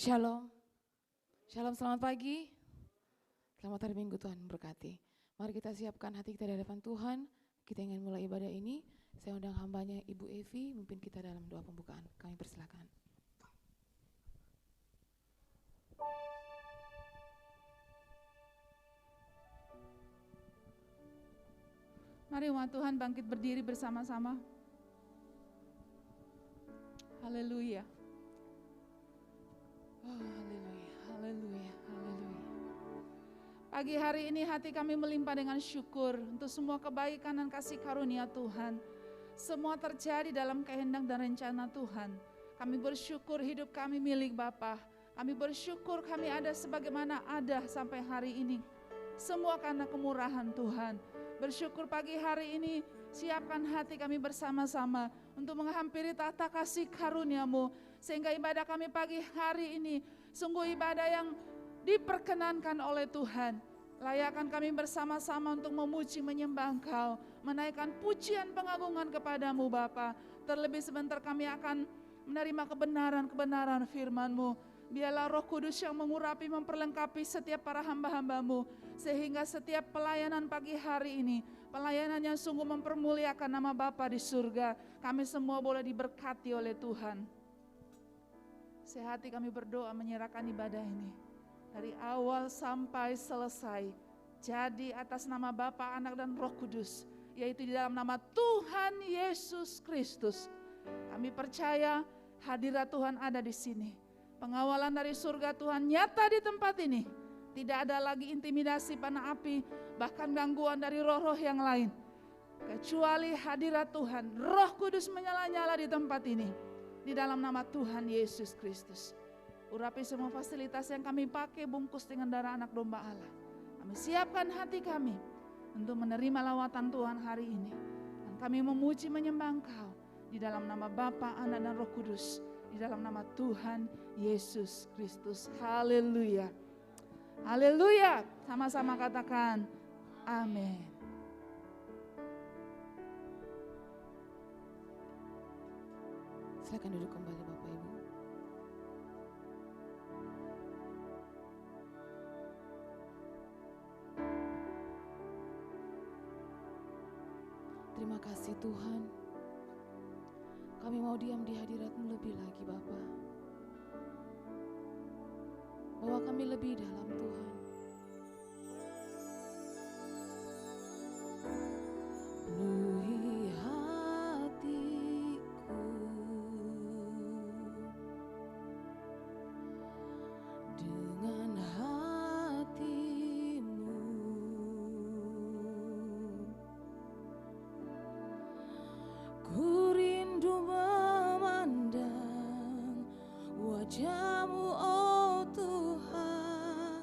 Shalom. Shalom, selamat pagi. Selamat hari Minggu, Tuhan memberkati. Mari kita siapkan hati kita di hadapan Tuhan. Kita ingin mulai ibadah ini. Saya undang hambanya Ibu Evi, memimpin kita dalam doa pembukaan. Kami persilakan. Mari umat Tuhan bangkit berdiri bersama-sama. Haleluya. Oh, haleluya, haleluya, haleluya. Pagi hari ini hati kami melimpah dengan syukur untuk semua kebaikan dan kasih karunia Tuhan. Semua terjadi dalam kehendak dan rencana Tuhan. Kami bersyukur hidup kami milik Bapa. Kami bersyukur kami ada sebagaimana ada sampai hari ini. Semua karena kemurahan Tuhan. Bersyukur pagi hari ini siapkan hati kami bersama-sama untuk menghampiri tahta kasih karunia-Mu. Sehingga ibadah kami pagi hari ini sungguh ibadah yang diperkenankan oleh Tuhan. Layakkan kami bersama-sama untuk memuji menyembah Engkau, menaikkan pujian pengagungan kepadamu Bapa. Terlebih sebentar kami akan menerima kebenaran-kebenaran firman-Mu. Biarlah Roh Kudus yang mengurapi, memperlengkapi setiap para hamba-hamba-Mu. Sehingga setiap pelayanan pagi hari ini, pelayanan yang sungguh mempermuliakan nama Bapa di surga, kami semua boleh diberkati oleh Tuhan. Sehati kami berdoa menyerahkan ibadah ini. Dari awal sampai selesai, jadi atas nama Bapa, Anak dan Roh Kudus, yaitu di dalam nama Tuhan Yesus Kristus. Kami percaya hadirat Tuhan ada di sini. Pengawalan dari surga Tuhan nyata di tempat ini. Tidak ada lagi intimidasi panah api, bahkan gangguan dari roh-roh yang lain. Kecuali hadirat Tuhan, Roh Kudus menyala-nyala di tempat ini. Di dalam nama Tuhan Yesus Kristus. Urapi semua fasilitas yang kami pakai, bungkus dengan darah anak domba Allah. Kami siapkan hati kami untuk menerima lawatan Tuhan hari ini. Dan kami memuji menyembah Engkau di dalam nama Bapa, Anak dan Roh Kudus. Di dalam nama Tuhan Yesus Kristus. Haleluya. Haleluya. Sama-sama katakan amin. Silakan duduk kembali Bapak Ibu. Terima kasih Tuhan. Kami mau diam di hadirat-Mu lebih lagi Bapa. Bawa kami lebih dalam Tuhan. Penuhi hatiku dengan hati-Mu. Ku rindu memandang wajah-Mu, oh Tuhan,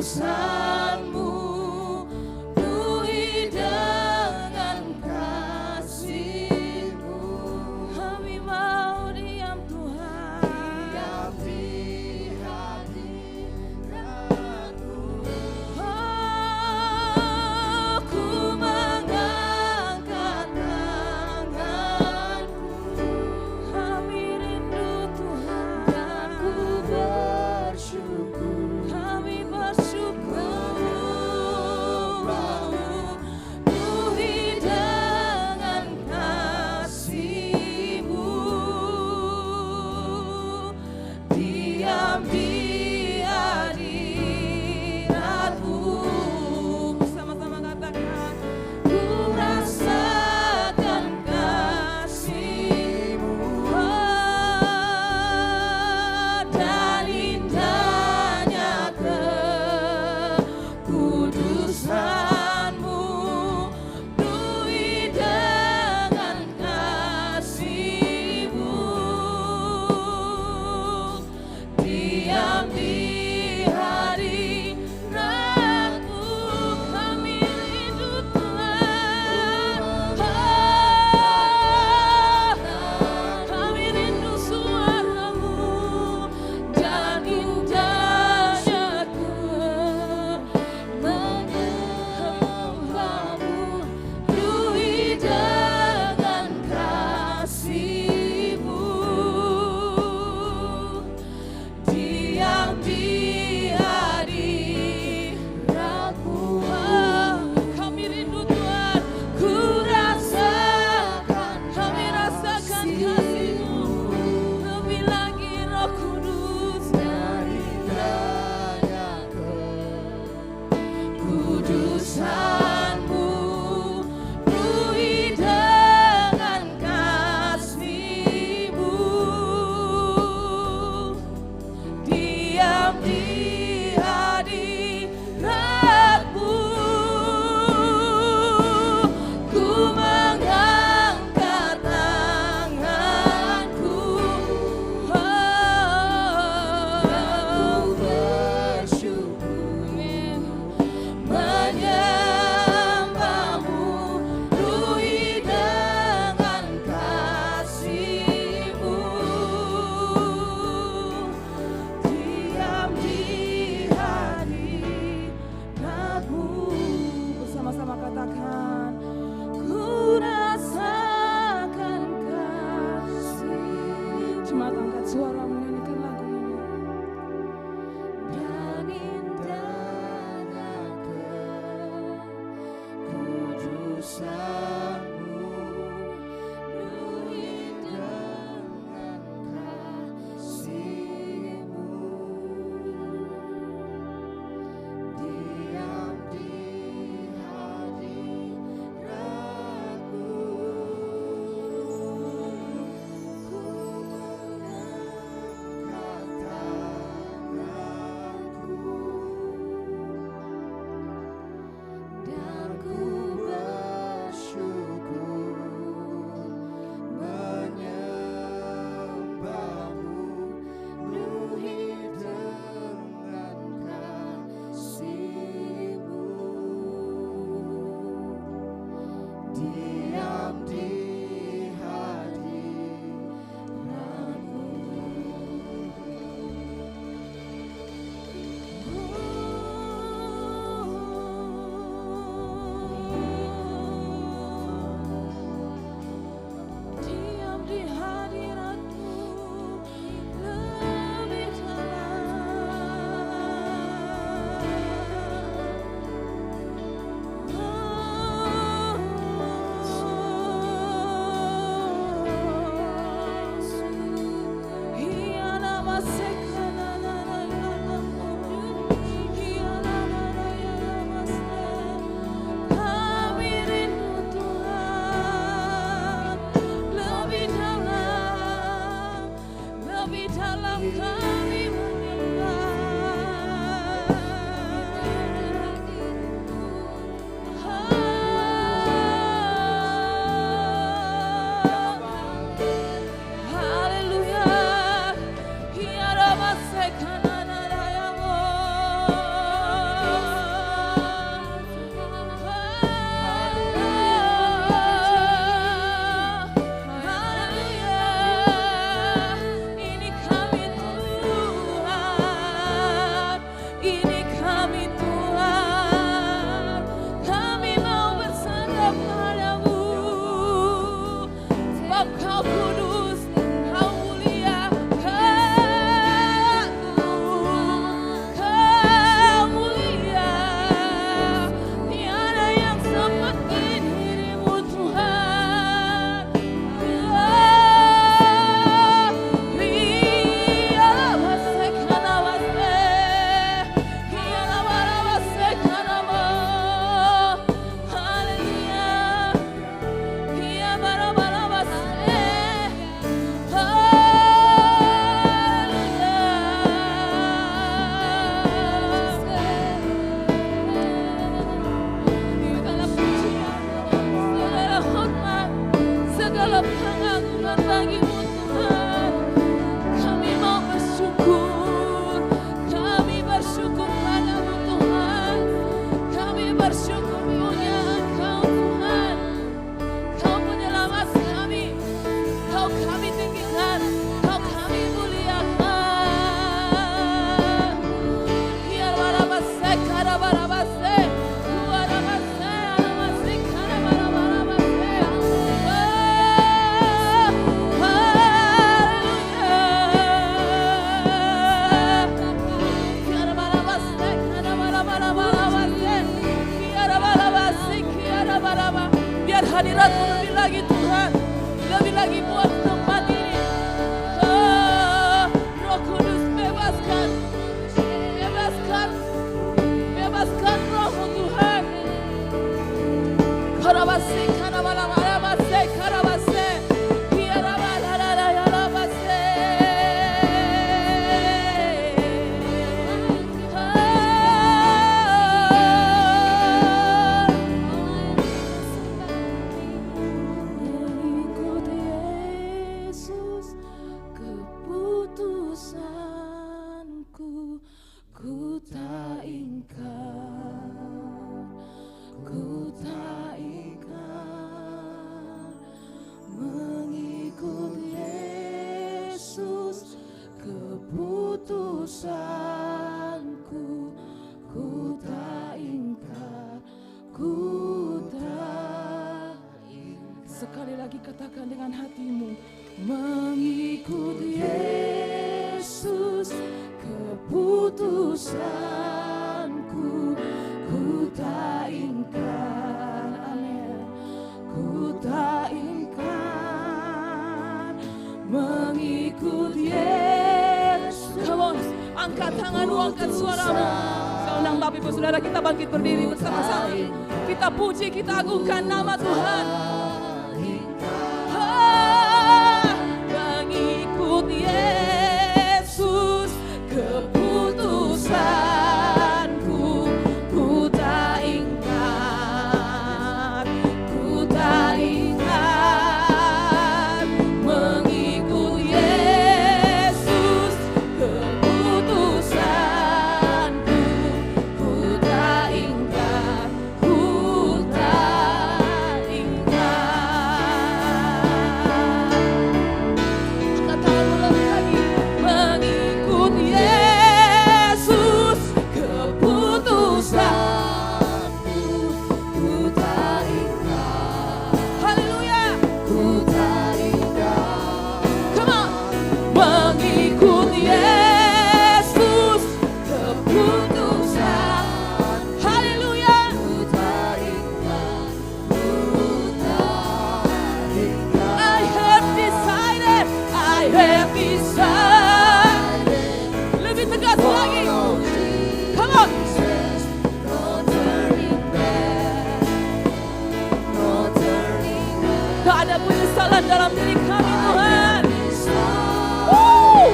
kudusanmu, penuhi dengan kasih-Mu. Kami mau diam Tuhan, diam di hadirat-Mu. Oh, ku mengangkat tanganku, kami rindu Tuhan, dan ku bersyukur, kami bersyukur. Penuhi dengan kasih-Mu, diam di hadirat-Mu. Bersama-sama katakan, ku rasakan kasih-Mu, dan indahnya kekudusan-Mu, penuhi dengan kasih-Mu, diam di hadirat-Mu. Kami rindu Tuhan, kami rindu suara-Mu, dan indahnya menyembah-Mu, penuhi dengan kasih-Mu, diam di hadirat-Mu. Kami rindu Tuhan, ku rasakan, kami rasakan kasih-Mu, lebih lagi Roh Kudus, dari indahnya kekudusan-Mu, penuhi dengan kasih-Mu, diam di hadirat-Mu. Ku mengangkat tanganku, dan ku bersyukur, menyembah-Mu, penuhi dengan kasih-Mu, diam di hadirat-Mu. Bersama-sama katakan, ku rasakan kasih. Jemaat angkat suara menyanyikan lagu ini. Dan indahnya kekudusan-Mu, penuhi dengan kasih-Mu, diam di hadirat-Mu. Ku mengikut Yesus. Come on, angkat tanganmu, angkat suaramu. Saya undang Bapak Ibu Saudara kita bangkit berdiri bersama-sama. Kita puji, kita agungkan nama Tuhan. Mengikut Yesus keputusanku, ku tak ingat, ku tak ingat. Mengikut Yesus keputusanku, ku tak ingat, ku tak ingat. Angkat tanganmu lebih lagi. Mengikut Yesus keputusanku, ku tak ingat. Haleluya. Ku tak ingat. Come on. Mengikut Yesus keputusan. Haleluya. Ku tak ingat. Ku tak ingat. I have decided. Lebih tegas lagi. Come on. Tak ada penyesalan dalam diri kami, Tuhan. Woo!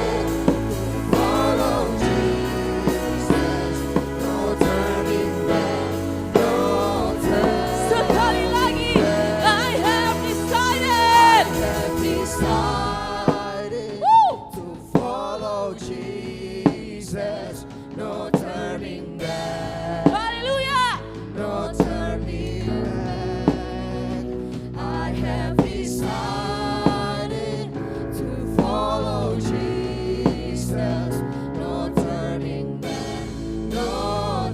Sekali lagi, I have decided. Woo! To follow Jesus, no turning back, Haleluya. no turning back. I have decided to follow Jesus, no turning back, no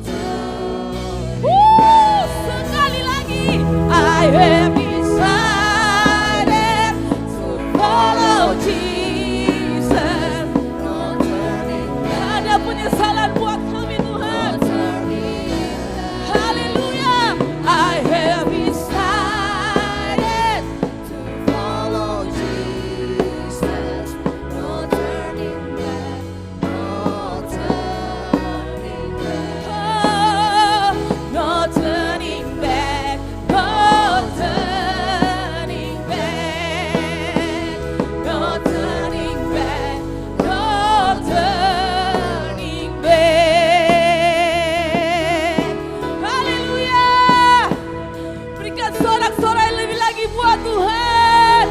turning Woo! Sekali lagi, I have decided to follow Jesus. no turning Tak ada penyesalan buat kami, Tuhan. Haleluya. I have decided. to follow Jesus, no turning back, no turning back. Oh, no turning back, no turning back, no turning back, no turning back. Haleluya. Berikan sorak-sorai yang lebih lagi buat Tuhan.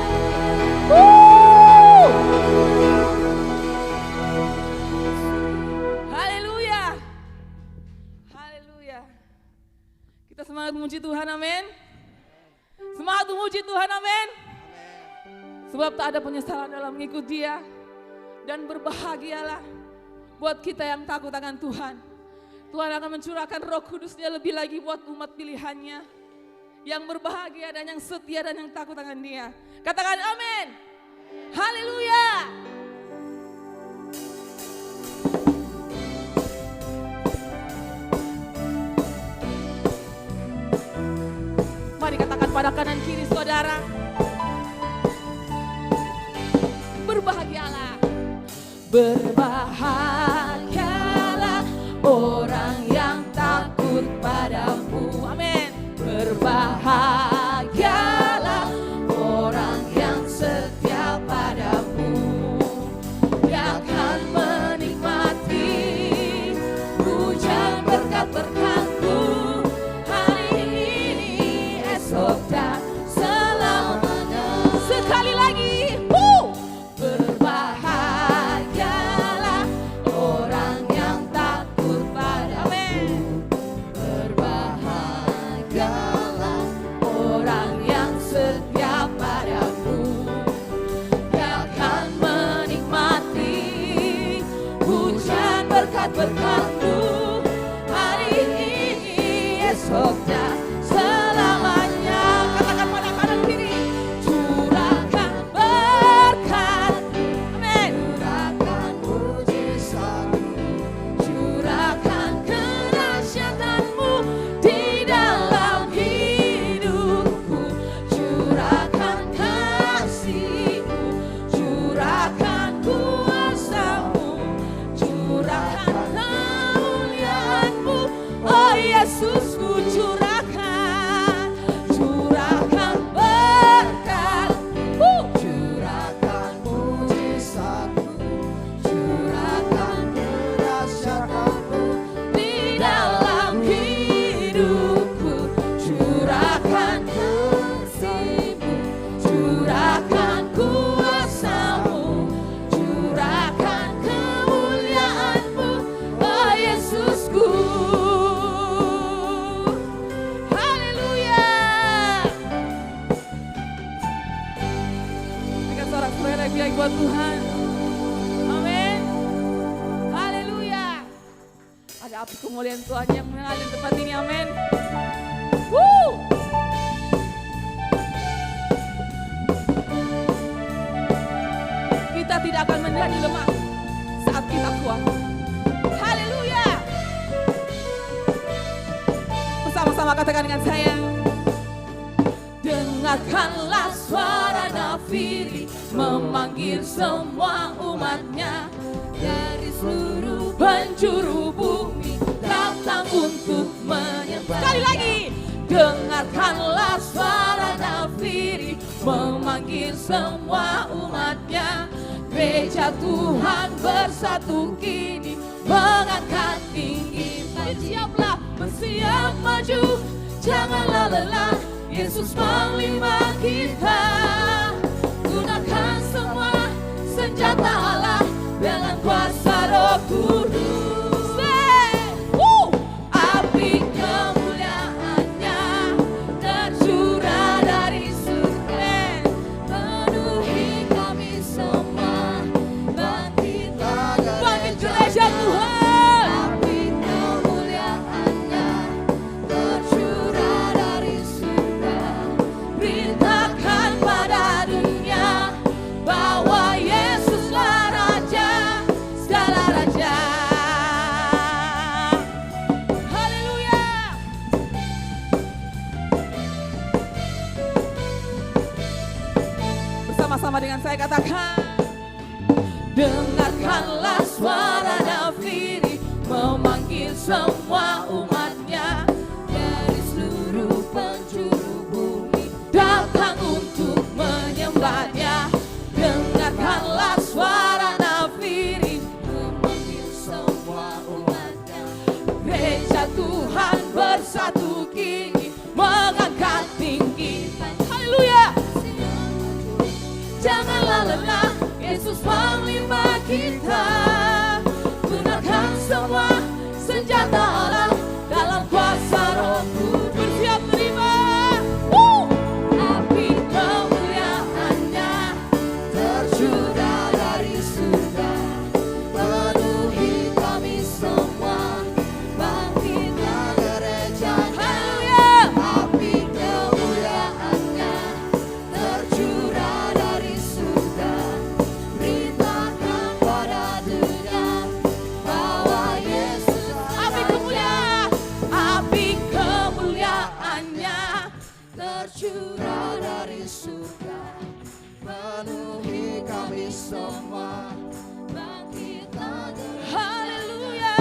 Woo! Haleluya. Haleluya. Kita semangat memuji Tuhan, amin. Semangat memuji Tuhan, amin. Sebab tak ada penyesalan dalam mengikut Dia. Dan berbahagialah buat kita yang takut akan Tuhan. Tuhan akan mencurahkan Roh Kudus-Nya lebih lagi buat umat pilihannya. Yang berbahagia dan yang setia dan yang takut akan Dia. Katakan amin. Haleluya. Mari katakan pada kanan kiri saudara. Berbahagialah. Berbahagialah orang yang takut padamu. Amin. Berbahagialah orang yang setia padamu. Dia akan menikmati hujan berkat-berkat-Mu hari ini, esok dan selamanya. Sekali lagi. Berbahagialah orang yang takut padamu. Berbahagialah orang yang setia padamu. Dia akan menikmati hujan berkat-berkat-Mu hari ini, esok dan selamanya. Katakan pada kanan kiri. Curahkan berkat. Amin. Curahkan mujizat-Mu, Curahkan kedahsyatan-Mu di dalam hidupku. Curahkan kasih-Mu, curahkan Ada api kemuliaan Tuhan yang mengalir tempat ini, amin. Woo! Kita tidak akan menjadi lemah saat kita kuat. Haleluya. Bersama-sama katakan dengan saya. Dengarkanlah suara nafiri memanggil semua umatnya dari seluruh penjuru bumi datang untuk menyembah. Sekali lagi. Dengarkanlah suara nafiri memanggil semua umatnya. Gereja Tuhan bersatu kini mengangkat tinggi. Bersiaplah, bersiap maju, janganlah lelah. Yesus panglima kita. Gunakan semua senjata Allah dengan kuasa Roh Kudus. Api kemuliaannya tercurah dari surga, penuhi kami semua. Bangkitlah gereja Tuhan. Api kemuliaannya tercurah dari surga, beritakan pada dunia bahwa Yesuslah Raja, segala raja. Haleluya. Bersama-sama dengan saya katakan. Dengarkanlah suara nafiri memanggil semua umatnya dari seluruh penjuru bumi datang untuk menyembahnya. Dengarkanlah suara nafiri memanggil semua umatnya. Gereja Tuhan bersatu kini mengangkat tinggi. Haleluya. Janganlah lelah, Yesus panglima kita. Gunakan semua senjata Allah dalam kuasa Roh Kudus. Bersiap terima. Api kemuliaannya tercurah dari surga, penuhi kami semua. Bangkitlah gerejanya. Api kemuliaannya tercurah dari surga, beritakan pada dunia bahwa Yesus. Api kemuliaannya tercurah dari surga, penuhi kami semua. Bangkitlah gerejanya. Haleluya.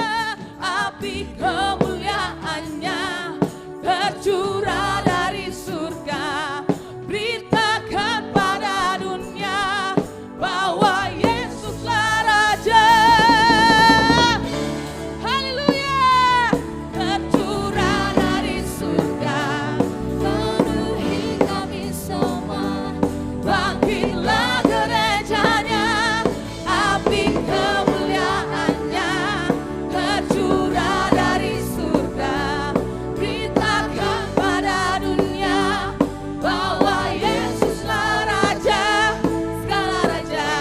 Api kemuliaannya tercurah dari surga, beritakan pada dunia bahwa Yesuslah Raja. Haleluya. Tercurah dari surga, penuhi kami semua. Bangkitlah gerejanya. Api kemuliaannya tercurah dari surga, beritakan pada dunia bahwa Yesuslah Raja, segala raja.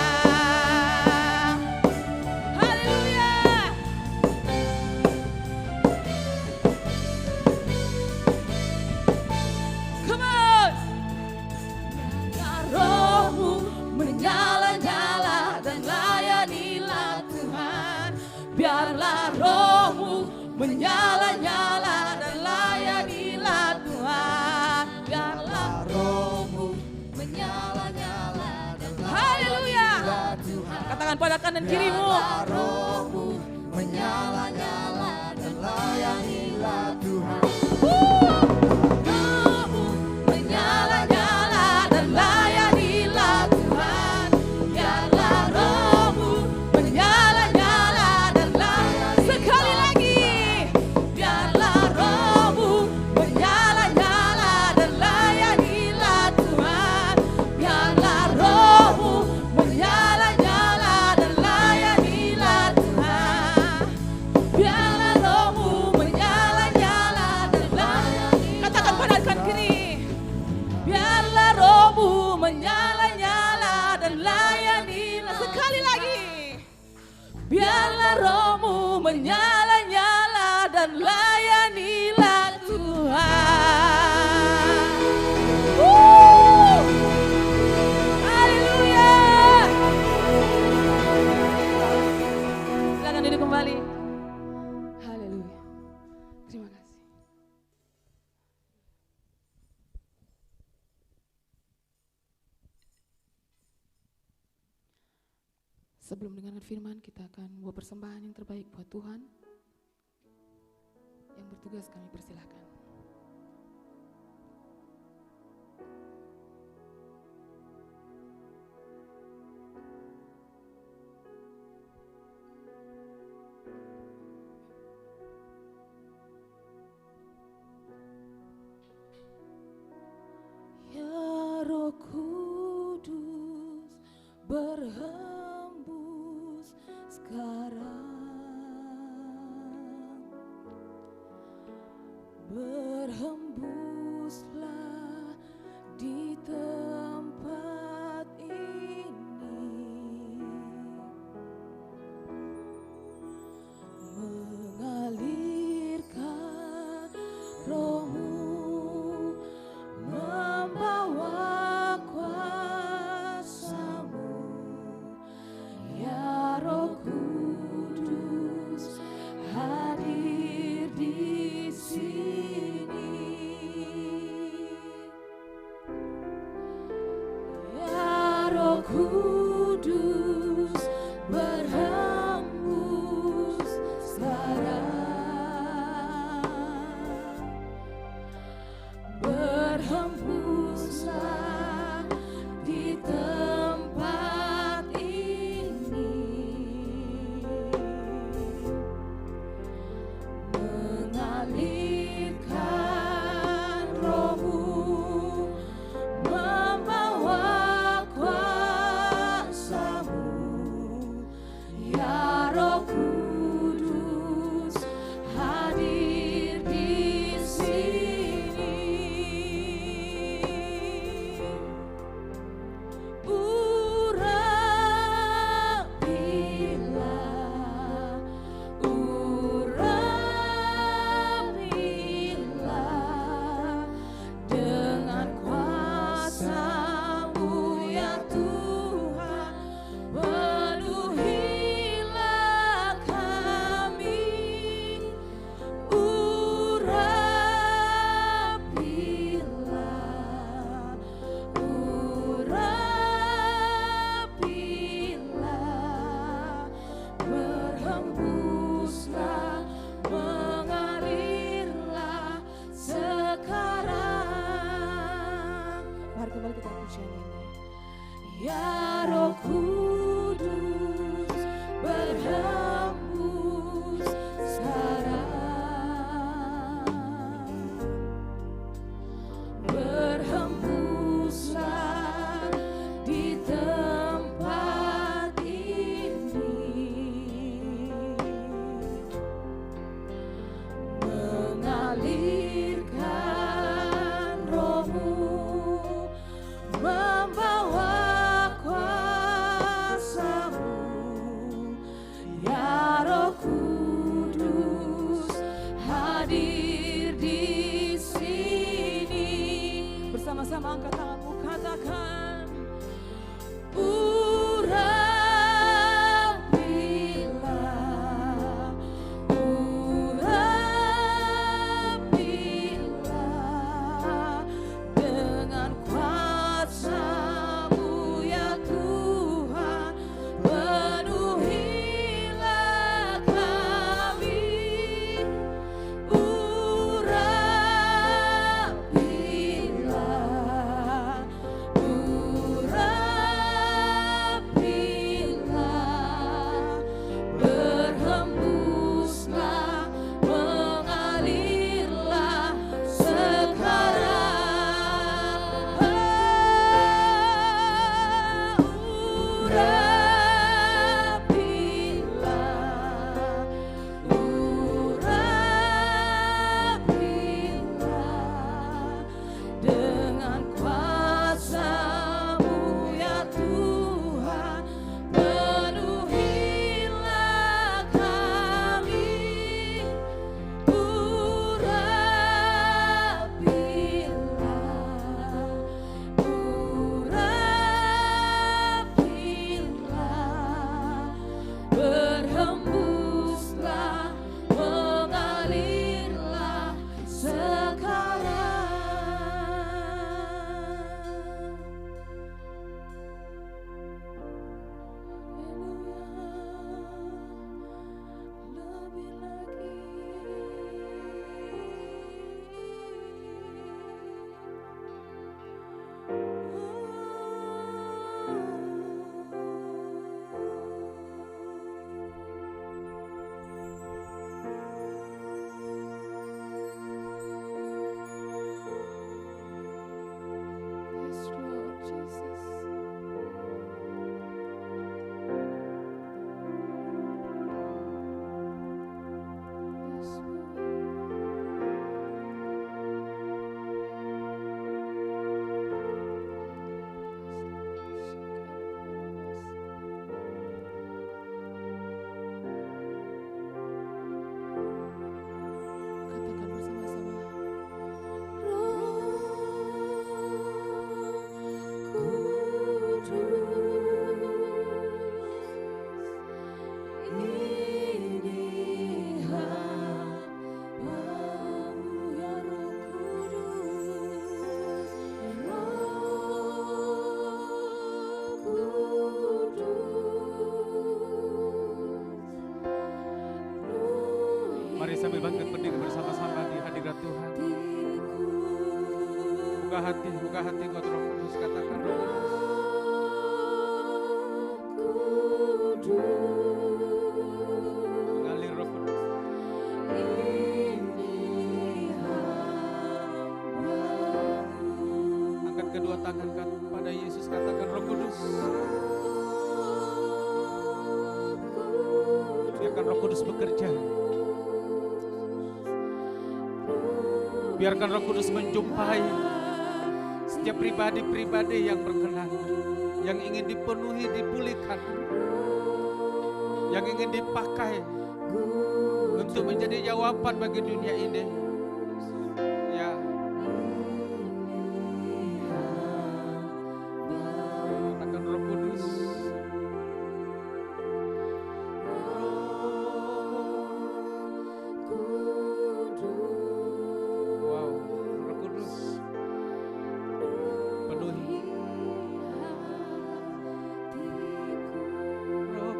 Haleluya. Come on. Biarlah rohmu menyala-nyala dan layanilah Tuhan. Biarlah rohmu menyala-nyala dan layanilah Tuhan. Biarlah rohmu menyala-nyala dan layanilah Tuhan. Katakan pada kanan kirimu. Biarlah rohmu menyala-nyala dan layanilah Tuhan. Rohmu menyala-nyala dan layanilah Tuhan. Biarlah rohmu menyala-nyala dan layanilah. Sekali lagi. Biarlah rohmu menyala-nyala dan layanilah Tuhan. Biarlah rohmu menyala-nyala dan layanilah Tuhan. Biarlah rohmu menyala-nyala dan layanilah. Katakan pada kanan kiri. Biarlah rohmu menyala-nyala dan layanilah. Sekali lagi. Biarlah rohmu menyala-nyala dan layanilah Tuhan. Haleluya. Silakan duduk kembali. Haleluya. Terima kasih. Sebelum mendengarkan firman, kita akan membawa persembahan yang terbaik buat Tuhan. Yang bertugas kami persilahkan. Ya Roh Kudus berhembus sekarang, berhembuslah di tempat ini, mengalirkan Roh-Mu, membawa kuasa-Mu, ya Roh Kudus hadir di sini, ya Roh Kudus berhembus sekarang, berhembuslah di tempat ini, mengalirkan Roh-Mu, membawa kuasa-Mu, ya Roh Kudus hadir di sini. Urapilah, urapilah dengan kuasa-Mu ya Tuhan, penuhilah kami. Urapilah, urapilah, berhembuslah, mengalirlah sekarang. Mari kembali kita pujian ini. Ya Roh Kudus berhembus sekarang, berhembuslah di tempat ini, mengalirkan Roh-Mu, membawa kuasa-Mu, ya Roh Kudus hadir di sini. Bersama-sama angkat tanganmu, katakan urapilah, urapilah dengan kuasa-Mu ya Tuhan, penuhilah kami. Urapilah, urapilah, kami bangkit berdiri bersama-sama di hadirat Tuhan. Buka hati buat Roh Kudus, katakan Roh Kudus. Mengalir Roh Kudus. Angkat kedua tangan pada Yesus, katakan Roh Kudus. Biarkan Roh Kudus bekerja. Biarkan Roh Kudus menjumpai setiap pribadi-pribadi yang berkenan, yang ingin dipenuhi, dipulihkan, yang ingin dipakai untuk menjadi jawaban bagi dunia ini. Ya. Katakan Roh Kudus. Wow, Roh Kudus. Penuhi. Roh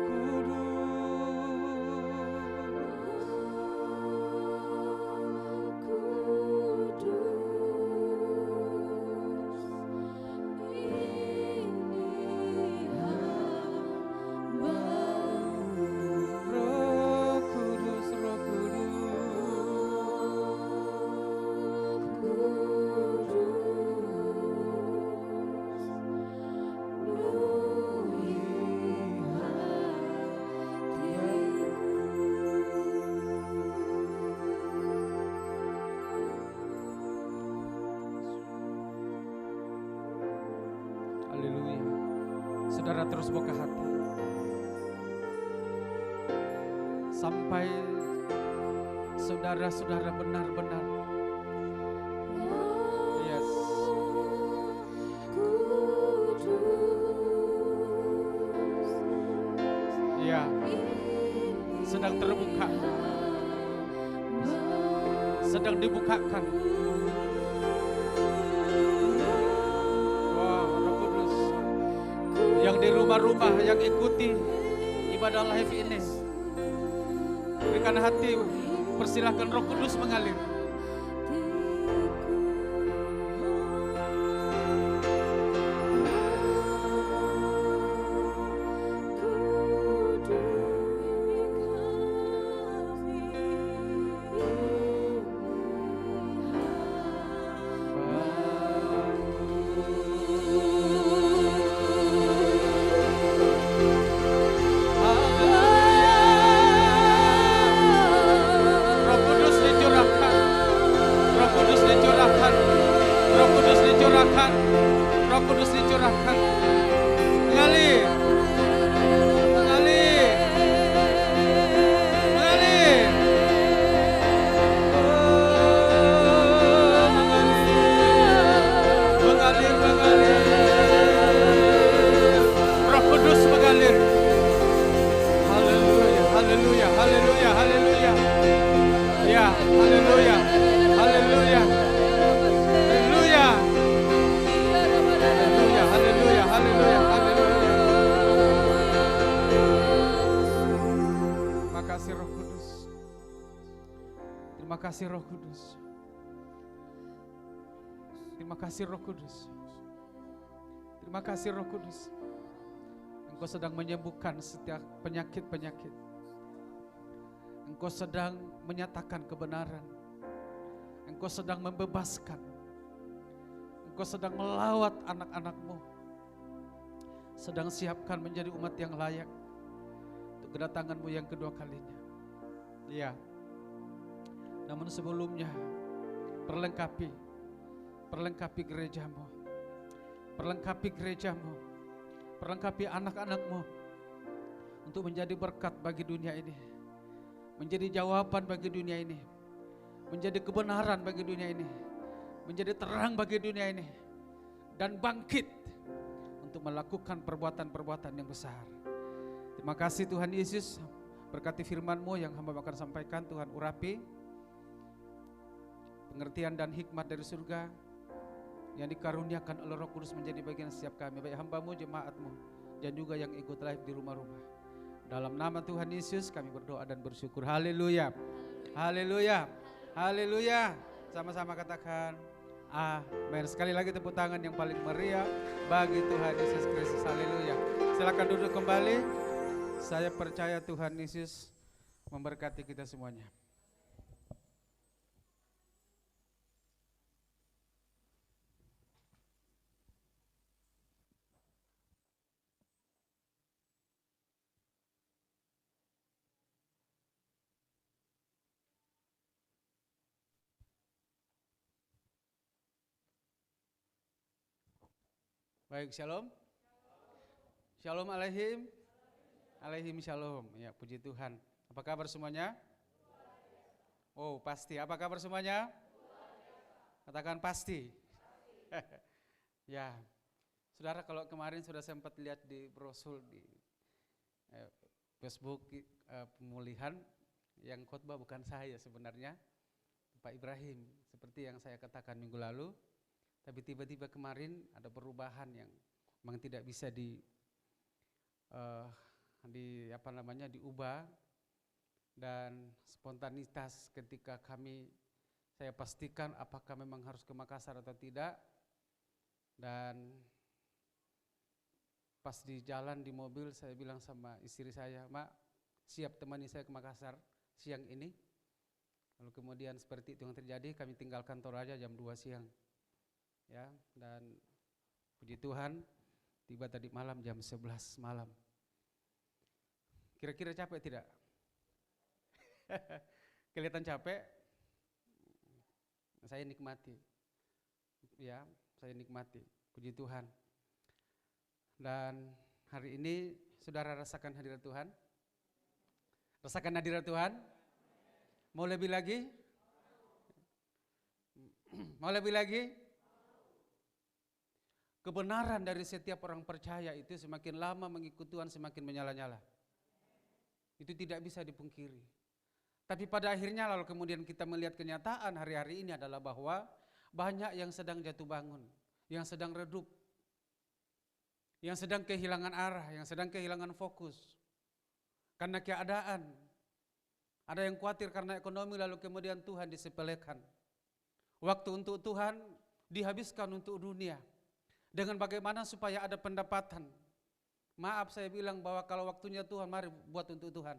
Kudus, Roh Haleluya. Saudara terus buka hati. Sampai saudara-saudara benar-benar. Yes. Ya. Sedang terbuka. Sedang dibukakan. Yang di rumah-rumah yang ikuti ibadah live ini, berikan hati, persilahkan Roh Kudus mengalir. Roh Kudus dicurahkan, mengalir, mengalir, mengalir, mengalir, mengalir, Roh Kudus mengalir. Haleluya, haleluya, haleluya, haleluya. Ya, haleluya, haleluya. Haleluya, haleluya, haleluya. Terima kasih Roh Kudus. Terima kasih Roh Kudus. Terima kasih Roh Kudus. Terima kasih Roh Kudus. Engkau sedang menyembuhkan setiap penyakit-penyakit. Engkau sedang menyatakan kebenaran. Engkau sedang membebaskan. Engkau sedang melawat anak-anak-Mu. Sedang siapkan menjadi umat yang layak untuk kedatangan-Mu yang kedua kalinya. Iya. Namun sebelumnya perlengkapi gereja-Mu. Perlengkapi gereja-Mu. Perlengkapi anak-anak-Mu untuk menjadi berkat bagi dunia ini. Menjadi jawaban bagi dunia ini. Menjadi kebenaran bagi dunia ini. Menjadi terang bagi dunia ini. Dan bangkit untuk melakukan perbuatan-perbuatan yang besar. Terima kasih Tuhan Yesus, berkati firman-Mu yang hamba akan sampaikan. Tuhan urapi pengertian dan hikmat dari surga yang dikaruniakan oleh Roh Kudus menjadi bagian setiap kami, baik hamba-Mu, jemaat-Mu, dan juga yang ikut live di rumah-rumah. Dalam nama Tuhan Yesus kami berdoa dan bersyukur. Haleluya. Haleluya. Haleluya. Sama-sama katakan amin. Sekali lagi tepuk tangan yang paling meriah bagi Tuhan Yesus Kristus. Haleluya. Silakan duduk kembali. Saya percaya Tuhan Yesus memberkati kita semuanya. Baik, shalom. Shalom alaihim. Alaihim shalom. Ya, puji Tuhan. Apa kabar semuanya? Oh, pasti. Apa kabar semuanya? Katakan pasti. Ya. Saudara, kalau kemarin sudah sempat lihat di brosur di Facebook pemulihan, yang khotbah bukan saya sebenarnya, Pak Ibrahim, seperti yang saya katakan minggu lalu. Tapi tiba-tiba kemarin ada perubahan yang memang tidak bisa diubah, dan spontanitas ketika saya pastikan apakah memang harus ke Makassar atau tidak, dan pas di jalan di mobil saya bilang sama istri saya, "Mak, siap temani saya ke Makassar siang ini?" Lalu kemudian seperti itu yang terjadi, kami tinggalkan Toraja jam 2 siang. Ya, dan puji Tuhan tiba tadi malam jam 11 malam. Kira-kira capek tidak? Kelihatan capek? Saya nikmati. Ya, saya nikmati. Puji Tuhan. Dan hari ini saudara rasakan hadirat Tuhan? Rasakan hadirat Tuhan? Mau lebih lagi? Mau lebih lagi? Kebenaran dari setiap orang percaya itu semakin lama mengikut Tuhan semakin menyala-nyala. Itu tidak bisa dipungkiri. Tapi pada akhirnya lalu kemudian kita melihat kenyataan hari-hari ini adalah bahwa banyak yang sedang jatuh bangun, yang sedang redup, yang sedang kehilangan arah, yang sedang kehilangan fokus. Karena keadaan, ada yang khawatir karena ekonomi lalu kemudian Tuhan disepelekan. Waktu untuk Tuhan dihabiskan untuk dunia. Dengan bagaimana supaya ada pendapatan. Maaf saya bilang bahwa kalau waktunya Tuhan, mari buat untuk Tuhan.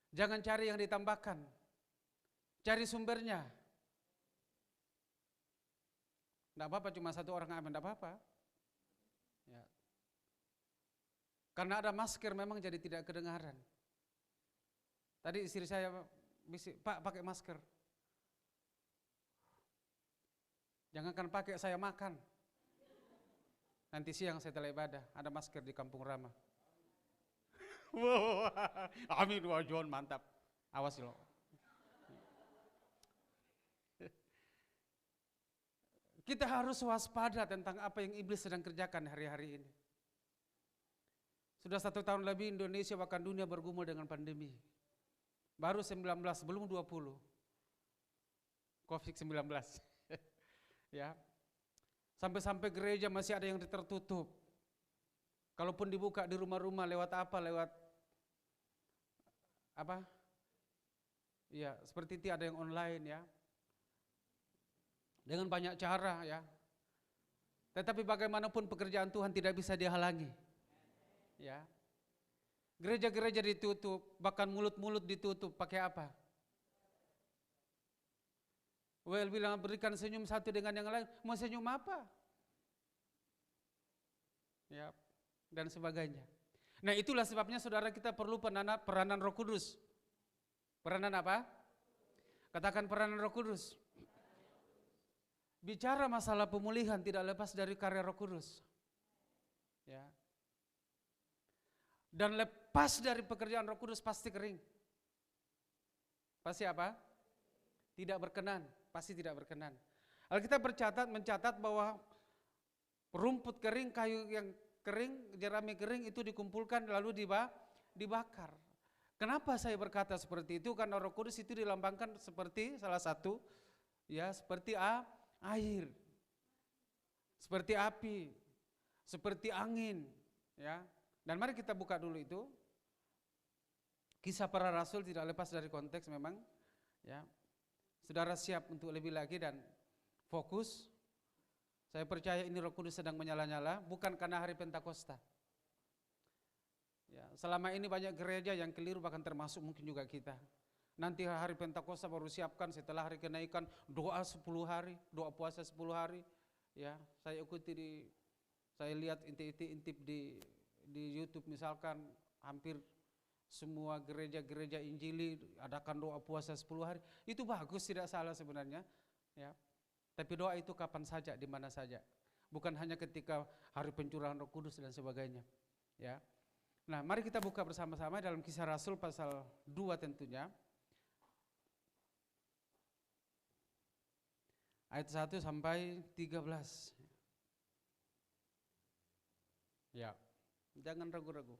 Jangan cari yang ditambahkan. Cari sumbernya. Tidak apa-apa cuma satu orang amin, tidak apa-apa. Ya. Karena ada masker memang jadi tidak kedengaran. Tadi istri saya bisik, "Pak, pakai masker." Jangankan pakai, saya makan. Nanti siang setelah ibadah, ada masker di Kampung Rama. Wow, amin, wah John mantap. Awas loh. Kita harus waspada tentang apa yang iblis sedang kerjakan hari-hari ini. Sudah 1 tahun lebih Indonesia bahkan dunia bergumul dengan pandemi. Baru 19, belum 20. COVID-19. Ya. Sampai-sampai gereja masih ada yang tertutup. Kalaupun dibuka di rumah-rumah lewat apa? Lewat apa? Ya, seperti itu ada yang online ya. Dengan banyak cara ya. Tetapi bagaimanapun pekerjaan Tuhan tidak bisa dihalangi. Ya. Gereja-gereja ditutup, bahkan mulut-mulut ditutup, pakai apa? Well bilang berikan senyum satu dengan yang lain, mau senyum apa? Ya, dan sebagainya. Nah itulah sebabnya saudara kita perlu peranan Roh Kudus. Peranan apa? Katakan peranan Roh Kudus. Bicara masalah pemulihan tidak lepas dari karya Roh Kudus. Ya. Dan lepas dari pekerjaan Roh Kudus pasti kering. Pasti apa? Tidak berkenan, pasti tidak berkenan. Alkitab mencatat bahwa rumput kering, kayu yang kering, jerami kering itu dikumpulkan lalu dibakar. Kenapa saya berkata seperti itu? Karena Roh Kudus itu dilambangkan seperti salah satu, ya seperti air, seperti api, seperti angin, ya. Dan mari kita buka dulu itu. Kisah para Rasul tidak lepas dari konteks memang. Ya. Saudara siap untuk lebih lagi dan fokus. Saya percaya ini Roh Kudus sedang menyala-nyala, bukan karena hari Pentakosta. Ya, selama ini banyak gereja yang keliru, bahkan termasuk mungkin juga kita. Nanti hari Pentakosta baru siapkan, setelah hari kenaikan doa 10 hari, doa puasa 10 hari. Ya, saya ikuti saya lihat intip di YouTube misalkan, hampir semua gereja-gereja Injili adakan doa puasa 10 hari. Itu bagus, tidak salah sebenarnya. Ya. Tapi doa itu kapan saja, di mana saja. Bukan hanya ketika hari pencurahan Roh Kudus dan sebagainya. Ya. Nah, mari kita buka bersama-sama dalam Kisah Rasul pasal 2 tentunya. Ayat 1 sampai 13. Ya, jangan ragu-ragu.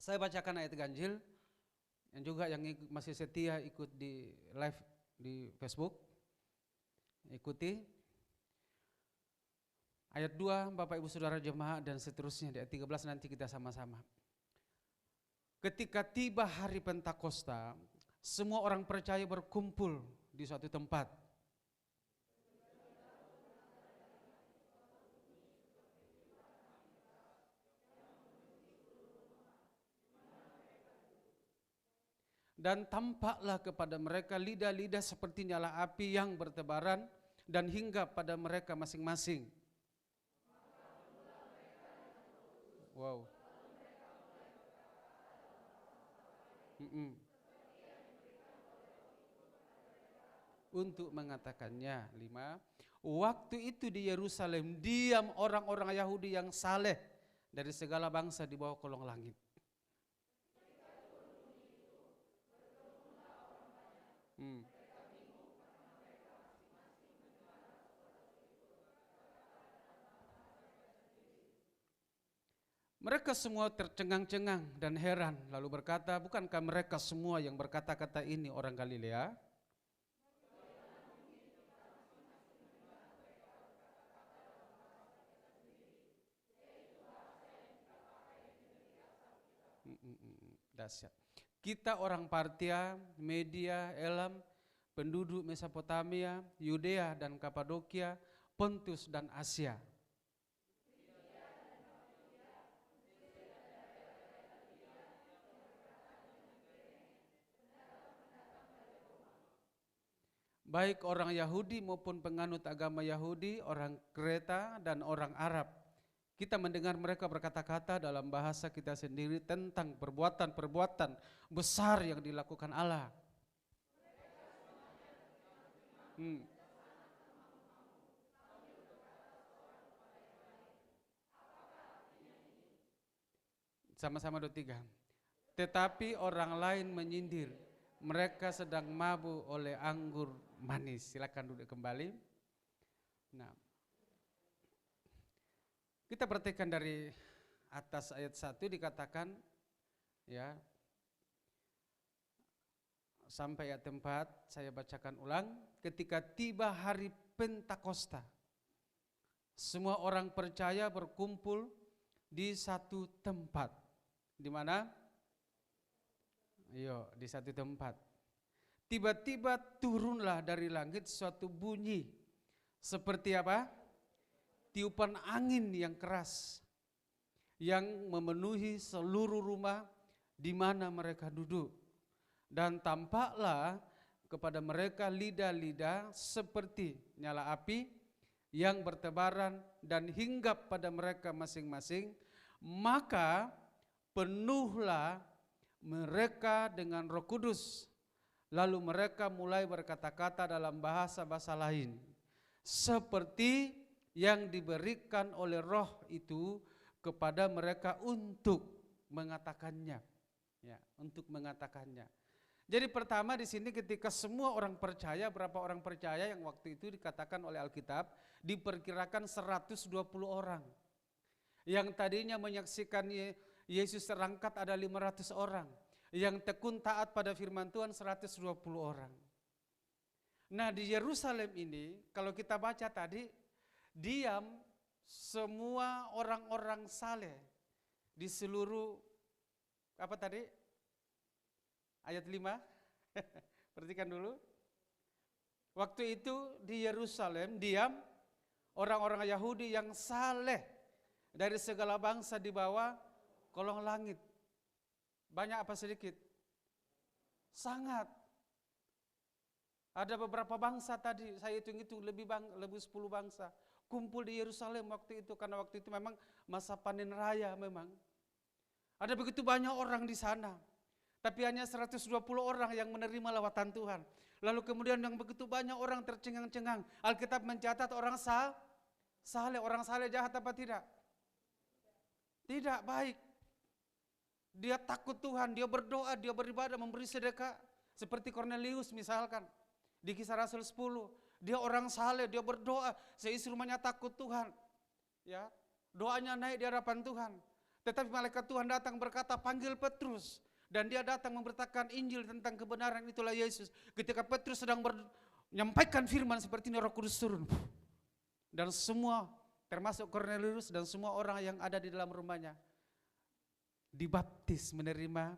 Saya bacakan ayat ganjil, yang juga yang masih setia ikut di live di Facebook, ikuti. Ayat 2, Bapak Ibu Saudara jemaat dan seterusnya, di ayat 13 nanti kita sama-sama. Ketika tiba hari Pentakosta, semua orang percaya berkumpul di suatu tempat. Dan tampaklah kepada mereka lidah-lidah seperti nyala api yang bertebaran dan hinggap pada mereka masing-masing. Wow. Untuk mengatakannya. 5. Waktu itu di Yerusalem diam orang-orang Yahudi yang saleh dari segala bangsa di bawah kolong langit. Mereka semua tercengang-cengang dan heran, lalu berkata, bukankah mereka semua yang berkata-kata ini orang Galilea? Dahsyat. Kita orang Partia, Media, Elam, penduduk Mesopotamia, Yudea dan Kapadokia, Pontus dan Asia. Baik orang Yahudi maupun penganut agama Yahudi, orang Kreta dan orang Arab. Kita mendengar mereka berkata-kata dalam bahasa kita sendiri tentang perbuatan-perbuatan besar yang dilakukan Allah. Sama-sama 23. Tetapi orang lain menyindir, mereka sedang mabuk oleh anggur manis. Silakan duduk kembali. Nah, kita perhatikan dari atas ayat 1 dikatakan, ya, sampai ayat 4 saya bacakan ulang. Ketika tiba hari Pentakosta, semua orang percaya berkumpul di satu tempat. Di mana? Di satu tempat. Tiba-tiba turunlah dari langit suatu bunyi. Seperti apa? Tiupan angin yang keras yang memenuhi seluruh rumah di mana mereka duduk. Dan tampaklah kepada mereka lidah-lidah seperti nyala api yang bertebaran dan hinggap pada mereka masing-masing. Maka penuhlah mereka dengan Roh Kudus. Lalu mereka mulai berkata-kata dalam bahasa-bahasa lain, seperti yang diberikan oleh Roh itu kepada mereka untuk mengatakannya. Ya, untuk mengatakannya. Jadi pertama di sini ketika semua orang percaya, berapa orang percaya yang waktu itu dikatakan oleh Alkitab, diperkirakan 120 orang. Yang tadinya menyaksikan Yesus terangkat ada 500 orang. Yang tekun taat pada firman Tuhan 120 orang. Nah di Yerusalem ini kalau kita baca tadi, diam semua orang-orang saleh di seluruh apa tadi? Ayat 5. Perhatikan dulu. Waktu itu di Yerusalem diam orang-orang Yahudi yang saleh dari segala bangsa di bawah kolong langit. Banyak apa sedikit? Sangat. Ada beberapa bangsa tadi, saya hitung-hitung lebih 10 bangsa. Kumpul di Yerusalem waktu itu, karena waktu itu memang masa panen raya memang. Ada begitu banyak orang di sana. Tapi hanya 120 orang yang menerima lawatan Tuhan. Lalu kemudian yang begitu banyak orang tercengang-cengang. Alkitab mencatat orang saleh. Orang saleh jahat apa tidak? Tidak, baik. Dia takut Tuhan, dia berdoa, dia beribadah, memberi sedekah. Seperti Cornelius misalkan. Di Kisah Rasul 10. Dia orang saleh, dia berdoa. Seisi rumahnya takut Tuhan. Ya, doanya naik di hadapan Tuhan. Tetapi malaikat Tuhan datang berkata, panggil Petrus. Dan dia datang memberitakan Injil tentang kebenaran, itulah Yesus. Ketika Petrus sedang menyampaikan firman seperti ini, Roh Kudus turun. Dan semua, termasuk Cornelius dan semua orang yang ada di dalam rumahnya, dibaptis menerima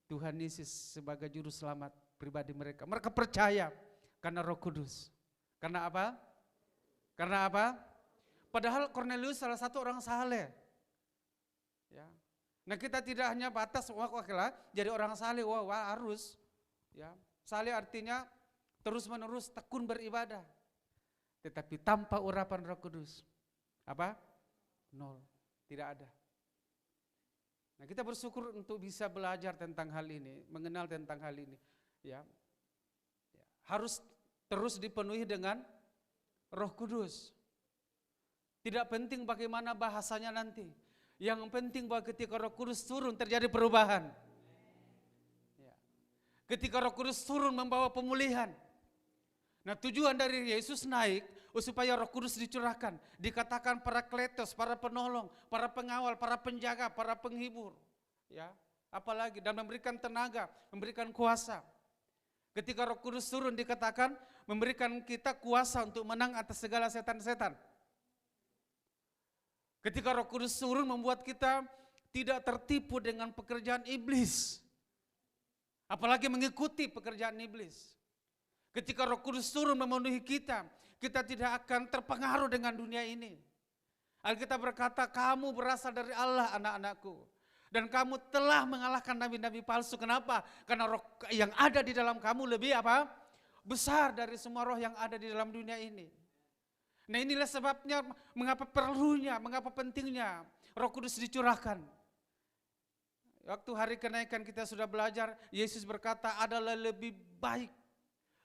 Tuhan Yesus sebagai juru selamat pribadi mereka. Mereka percaya karena Roh Kudus. Karena apa? Karena apa? Padahal Cornelius salah satu orang saleh. Ya. Nah, kita tidak hanya batas jadi orang saleh, harus. Ya. Saleh artinya terus-menerus tekun beribadah. Tetapi tanpa urapan Roh Kudus, apa? Nol, tidak ada. Nah, kita bersyukur untuk bisa belajar tentang hal ini, mengenal tentang hal ini. Ya. Harus terus dipenuhi dengan Roh Kudus. Tidak penting bagaimana bahasanya nanti. Yang penting bahwa ketika Roh Kudus turun terjadi perubahan. Ya. Ketika Roh Kudus turun membawa pemulihan. Nah, tujuan dari Yesus naik supaya Roh Kudus dicurahkan. Dikatakan para kletos, para penolong, para pengawal, para penjaga, para penghibur. Ya, apalagi dan memberikan tenaga, memberikan kuasa. Ketika Roh Kudus turun dikatakan memberikan kita kuasa untuk menang atas segala setan-setan. Ketika Roh Kudus turun membuat kita tidak tertipu dengan pekerjaan iblis. Apalagi mengikuti pekerjaan iblis. Ketika Roh Kudus turun memenuhi kita, kita tidak akan terpengaruh dengan dunia ini. Alkitab berkata, kamu berasal dari Allah anak-anakku. Dan kamu telah mengalahkan nabi-nabi palsu. Kenapa? Karena roh yang ada di dalam kamu lebih apa? Besar dari semua roh yang ada di dalam dunia ini. Nah, inilah sebabnya mengapa perlunya, mengapa pentingnya Roh Kudus dicurahkan. Waktu hari kenaikan kita sudah belajar, Yesus berkata adalah lebih baik,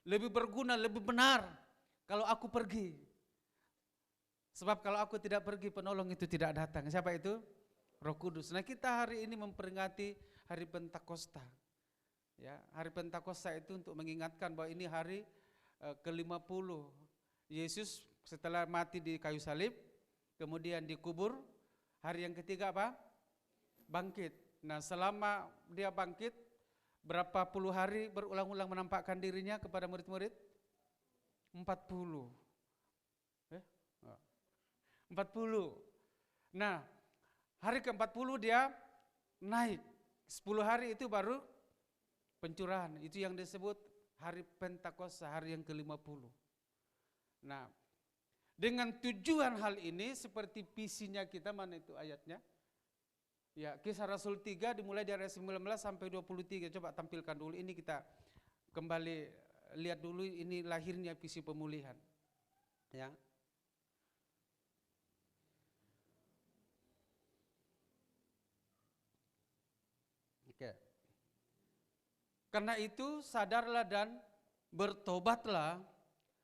lebih berguna, lebih benar kalau aku pergi. Sebab kalau aku tidak pergi, penolong itu tidak datang. Siapa itu? Roh Kudus. Nah, kita hari ini memperingati hari Pentakosta. Ya, hari Pentakosta itu untuk mengingatkan bahwa ini hari ke-50 Yesus setelah mati di kayu salib, kemudian dikubur, hari yang ketiga apa? Bangkit. Nah, selama dia bangkit, berapa puluh hari berulang-ulang menampakkan dirinya kepada murid-murid? 40. 40. Nah, hari ke-40 dia naik. 10 hari itu baru pencurahan. Itu yang disebut hari Pentakosta, hari yang ke-50. Nah, dengan tujuan hal ini seperti visinya kita, mana itu ayatnya? Ya, Kisah Rasul 3 dimulai dari ayat 19 sampai 23. Coba tampilkan dulu, ini kita kembali lihat dulu, ini lahirnya visi pemulihan. Ya. Oke. Karena itu sadarlah dan bertobatlah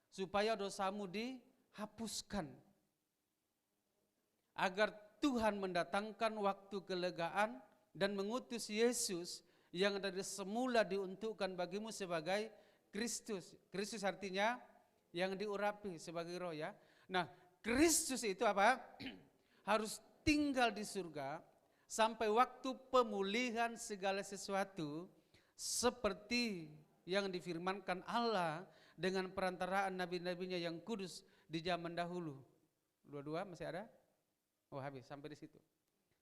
supaya dosamu dihapuskan, agar Tuhan mendatangkan waktu kelegaan dan mengutus Yesus yang dari semula diuntukkan bagimu sebagai Kristus. Kristus artinya yang diurapi sebagai roh, ya. Nah, Kristus itu apa? Harus tinggal di surga sampai waktu pemulihan segala sesuatu seperti yang difirmankan Allah dengan perantaraan nabi-nabinya yang kudus di zaman dahulu. Dua-dua masih ada? Oh, habis sampai di situ.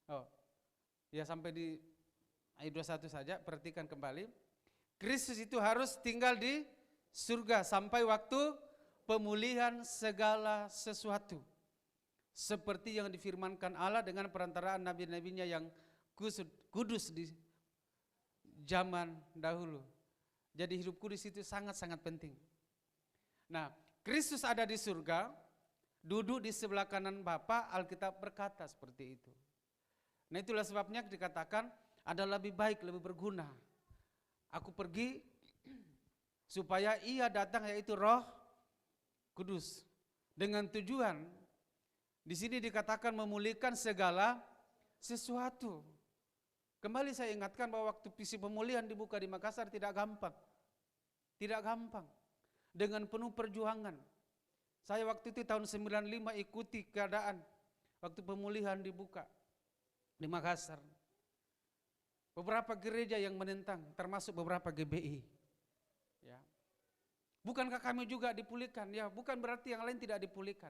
Oh. Ya, sampai di ayat 21 saja, perhatikan kembali. Kristus itu harus tinggal di surga sampai waktu pemulihan segala sesuatu. Seperti yang difirmankan Allah dengan perantaraan nabi-nabinya yang kudus di zaman dahulu. Jadi hidup kudus itu sangat-sangat penting. Nah, Kristus ada di surga, duduk di sebelah kanan Bapa, Alkitab berkata seperti itu. Nah, itulah sebabnya dikatakan ada lebih baik, lebih berguna. Aku pergi supaya Ia datang, yaitu Roh Kudus. Dengan tujuan di sini dikatakan memulihkan segala sesuatu. Kembali saya ingatkan bahwa waktu visi pemulihan dibuka di Makassar tidak gampang. Tidak gampang. Dengan penuh perjuangan. Saya waktu itu tahun 95 ikuti keadaan waktu pemulihan dibuka di Makassar. Beberapa gereja yang menentang, termasuk beberapa GBI. Ya. Bukankah kami juga dipulihkan? Ya, bukan berarti yang lain tidak dipulihkan.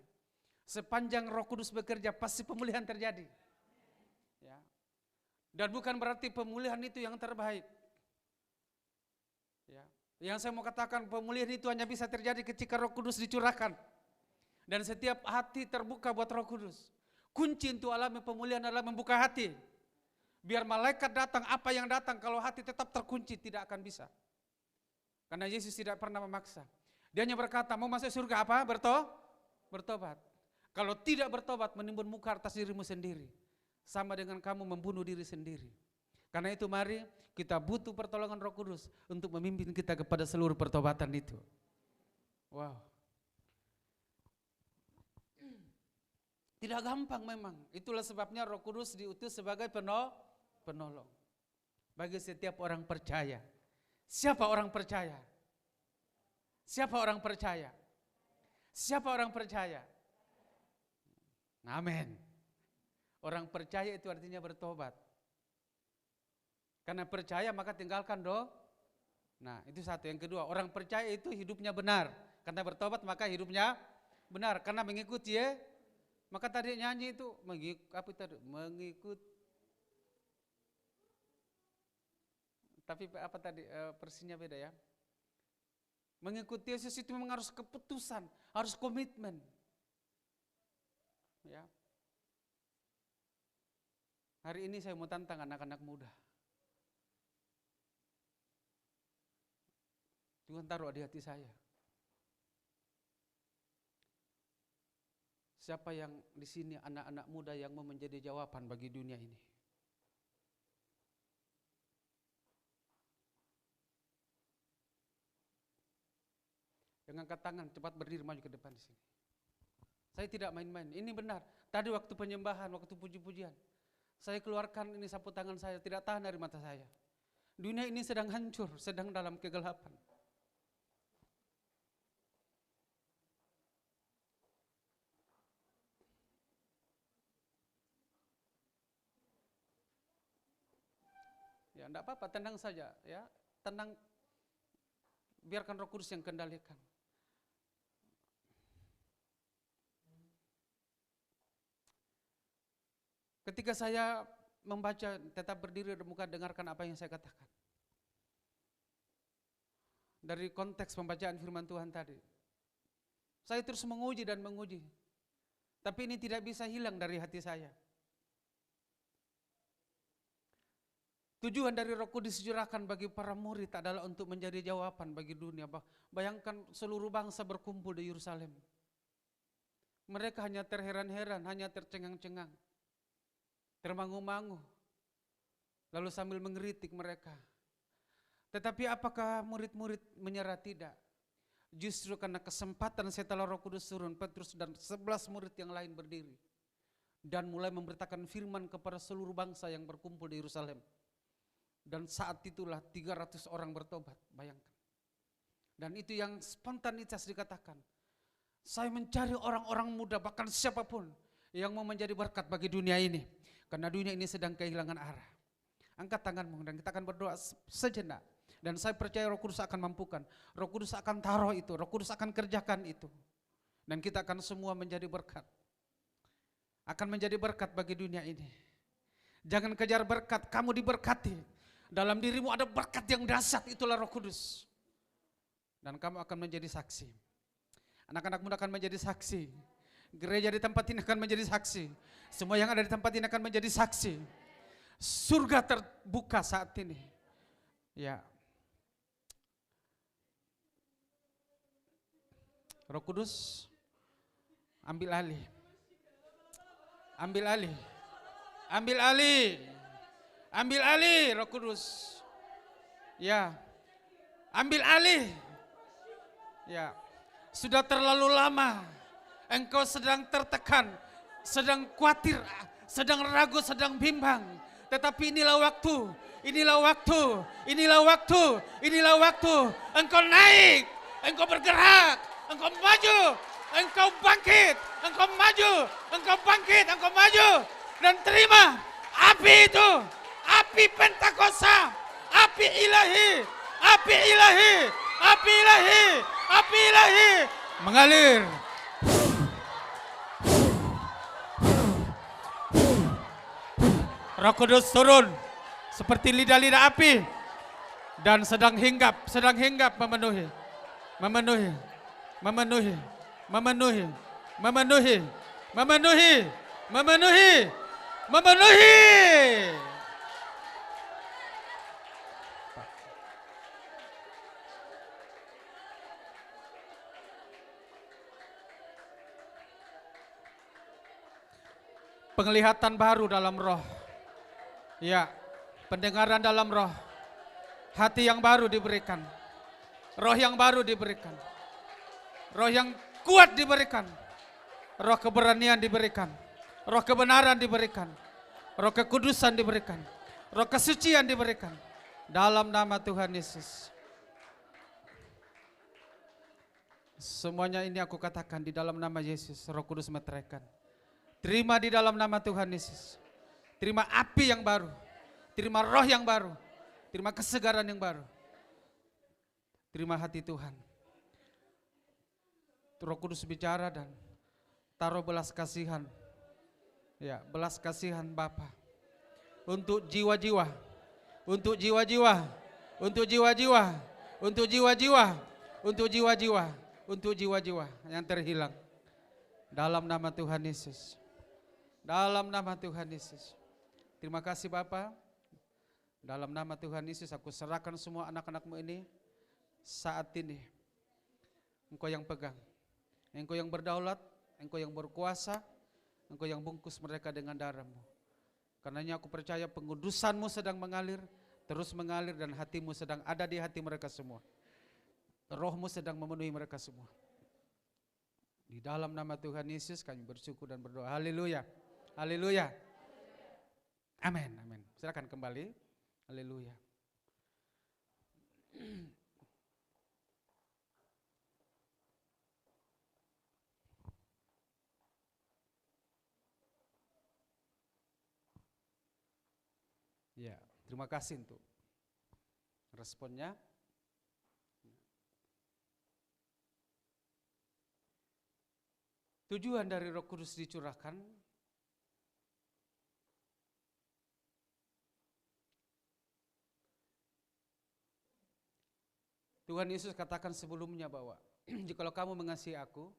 Sepanjang Roh Kudus bekerja, pasti pemulihan terjadi. Ya. Dan bukan berarti pemulihan itu yang terbaik. Ya. Yang saya mau katakan, pemulihan itu hanya bisa terjadi ketika Roh Kudus dicurahkan. Dan setiap hati terbuka buat Roh Kudus. Kunci untuk alami pemulihan adalah membuka hati. Biar malaikat datang, apa yang datang, kalau hati tetap terkunci tidak akan bisa. Karena Yesus tidak pernah memaksa. Dia hanya berkata, mau masuk surga apa? Bertobat. Kalau tidak bertobat, menimbun muka atas dirimu sendiri. Sama dengan kamu membunuh diri sendiri. Karena itu mari kita butuh pertolongan Roh Kudus untuk memimpin kita kepada seluruh pertobatan itu. Wow. Tidak gampang memang. Itulah sebabnya Roh Kudus diutus sebagai penolong. Bagi setiap orang percaya. Siapa orang percaya? Siapa orang percaya? Siapa orang percaya? Amin. Orang percaya itu artinya bertobat. Karena percaya maka tinggalkan Nah, itu satu. Yang kedua, orang percaya itu hidupnya benar. Karena bertobat maka hidupnya benar. Karena mengikuti ya. Maka tadi nyanyi itu mengikut. Tapi apa tadi versinya beda ya. Mengikuti Yesus itu memang harus keputusan, harus komitmen. Ya. Hari ini saya mau tantang anak-anak muda. Tuhan taruh di hati saya. Siapa yang di sini anak-anak muda yang mau menjadi jawaban bagi dunia ini? Dengan angkat tangan, cepat berdiri maju ke depan di sini. Saya tidak main-main, ini benar. Tadi waktu penyembahan, waktu puji-pujian, saya keluarkan ini sapu tangan saya, tidak tahan dari mata saya. Dunia ini sedang hancur, sedang dalam kegelapan. Ya, enggak apa-apa, tenang saja, ya, tenang. Biarkan Roh Kudus yang kendalikan. Ketika saya membaca, tetap berdiri di muka, dengarkan apa yang saya katakan. Dari konteks pembacaan firman Tuhan tadi. Saya terus menguji dan menguji. Tapi ini tidak bisa hilang dari hati saya. Tujuan dari Roh Kudus dicurahkan bagi para murid adalah untuk menjadi jawaban bagi dunia. Bayangkan seluruh bangsa berkumpul di Yerusalem. Mereka hanya terheran-heran, hanya tercengang-cengang. Termangu-mangu, lalu sambil mengeritik mereka. Tetapi apakah murid-murid menyerah? Tidak. Justru karena kesempatan setelah Roh Kudus turun, Petrus dan 11 murid yang lain berdiri dan mulai memberitakan firman kepada seluruh bangsa yang berkumpul di Yerusalem. Dan saat itulah 300 orang bertobat, bayangkan. Dan itu yang spontanitas dikatakan. Saya mencari orang-orang muda, bahkan siapapun yang mau menjadi berkat bagi dunia ini. Karena dunia ini sedang kehilangan arah. Angkat tanganmu dan kita akan berdoa sejenak. Dan saya percaya Roh Kudus akan mampukan. Roh Kudus akan taruh itu, Roh Kudus akan kerjakan itu. Dan kita akan semua menjadi berkat. Akan menjadi berkat bagi dunia ini. Jangan kejar berkat, kamu diberkati. Dalam dirimu ada berkat yang dahsyat, itulah Roh Kudus. Dan kamu akan menjadi saksi. Anak-anak muda akan menjadi saksi. Gereja di tempat ini akan menjadi saksi. Semua yang ada di tempat ini akan menjadi saksi. Surga terbuka saat ini. Ya. Roh Kudus, ambil alih. Ambil alih. Ambil alih. Ambil alih Roh Kudus. Ya. Ambil alih. Ya. Sudah terlalu lama engkau sedang tertekan, sedang khawatir, sedang ragu, sedang bimbang. Tetapi inilah waktu, inilah waktu, inilah waktu, inilah waktu. Engkau naik, engkau bergerak, engkau maju, engkau bangkit, engkau maju, engkau bangkit, engkau maju. Dan terima api itu, api Pentakosta, api ilahi, api ilahi, api ilahi, api ilahi mengalir. Roh Kudus turun seperti lidah-lidah api dan sedang hinggap memenuhi, memenuhi, memenuhi, memenuhi, memenuhi, memenuhi, memenuhi, memenuhi. Penglihatan baru dalam roh. Ya, pendengaran dalam roh. Hati yang baru diberikan. Roh yang baru diberikan. Roh yang kuat diberikan. Roh keberanian diberikan. Roh kebenaran diberikan. Roh kekudusan diberikan. Roh kesucian diberikan. Dalam nama Tuhan Yesus. Semuanya ini aku katakan di dalam nama Yesus. Roh Kudus meteraikan. Terima di dalam nama Tuhan Yesus. Terima api yang baru. Terima roh yang baru. Terima kesegaran yang baru. Terima hati Tuhan. Roh Kudus bicara dan taruh belas kasihan. Ya, belas kasihan Bapa. Untuk jiwa-jiwa. Untuk jiwa-jiwa. Untuk jiwa-jiwa. Untuk jiwa-jiwa. Untuk jiwa-jiwa. Untuk jiwa-jiwa yang terhilang. Dalam nama Tuhan Yesus. Dalam nama Tuhan Yesus. Terima kasih Bapa. Dalam nama Tuhan Yesus aku serahkan semua anak-anakmu ini saat ini. Engkau yang pegang. Engkau yang berdaulat. Engkau yang berkuasa. Engkau yang bungkus mereka dengan darah-Mu. Karenanya aku percaya pengudusan-Mu sedang mengalir. Terus mengalir dan hati-Mu sedang ada di hati mereka semua. Roh-Mu sedang memenuhi mereka semua. Di dalam nama Tuhan Yesus kami bersyukur dan berdoa. Haleluya. Haleluya. Amin, amin. Silakan kembali. Haleluya. Ya, terima kasih untuk responnya. Tujuan dari Roh Kudus dicurahkan Tuhan Yesus katakan sebelumnya bahwa jikalau kamu mengasihi aku,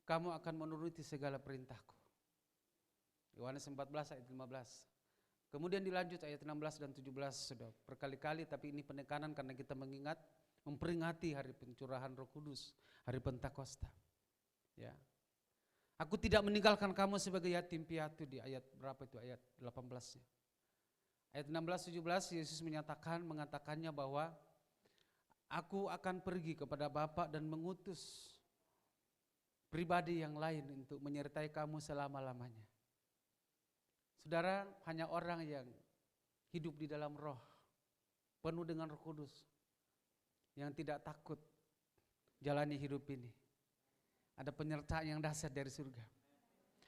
kamu akan menuruti segala perintahku. Yohanes 14 ayat 15. Kemudian dilanjut ayat 16 dan 17 sudah berkali-kali, tapi ini penekanan karena kita mengingat, memperingati hari pencurahan Roh Kudus, hari Pentakosta. Ya. Aku tidak meninggalkan kamu sebagai yatim piatu di ayat berapa itu, ayat 18-nya. Ayat 16-17 Yesus mengatakannya bahwa aku akan pergi kepada Bapa dan mengutus pribadi yang lain untuk menyertai kamu selama-lamanya. Saudara, hanya orang yang hidup di dalam roh, penuh dengan Roh Kudus, yang tidak takut jalani hidup ini. Ada penyertaan yang dahsyat dari surga.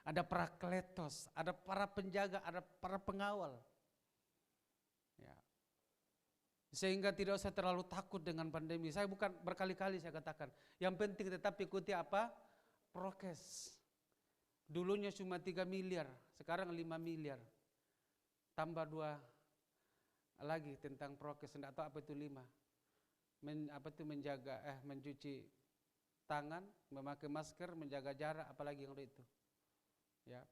Ada parakletos, ada para penjaga, ada para pengawal. Ya. Sehingga tidak usah terlalu takut dengan pandemi. Saya bukan berkali-kali saya katakan, yang penting tetap ikuti apa? Prokes. Dulunya cuma 3 miliar, sekarang 5 miliar. Tambah 2 lagi tentang prokes, enggak tahu apa itu 5. Mencuci tangan, memakai masker, menjaga jarak, apalagi yang itu. Ya.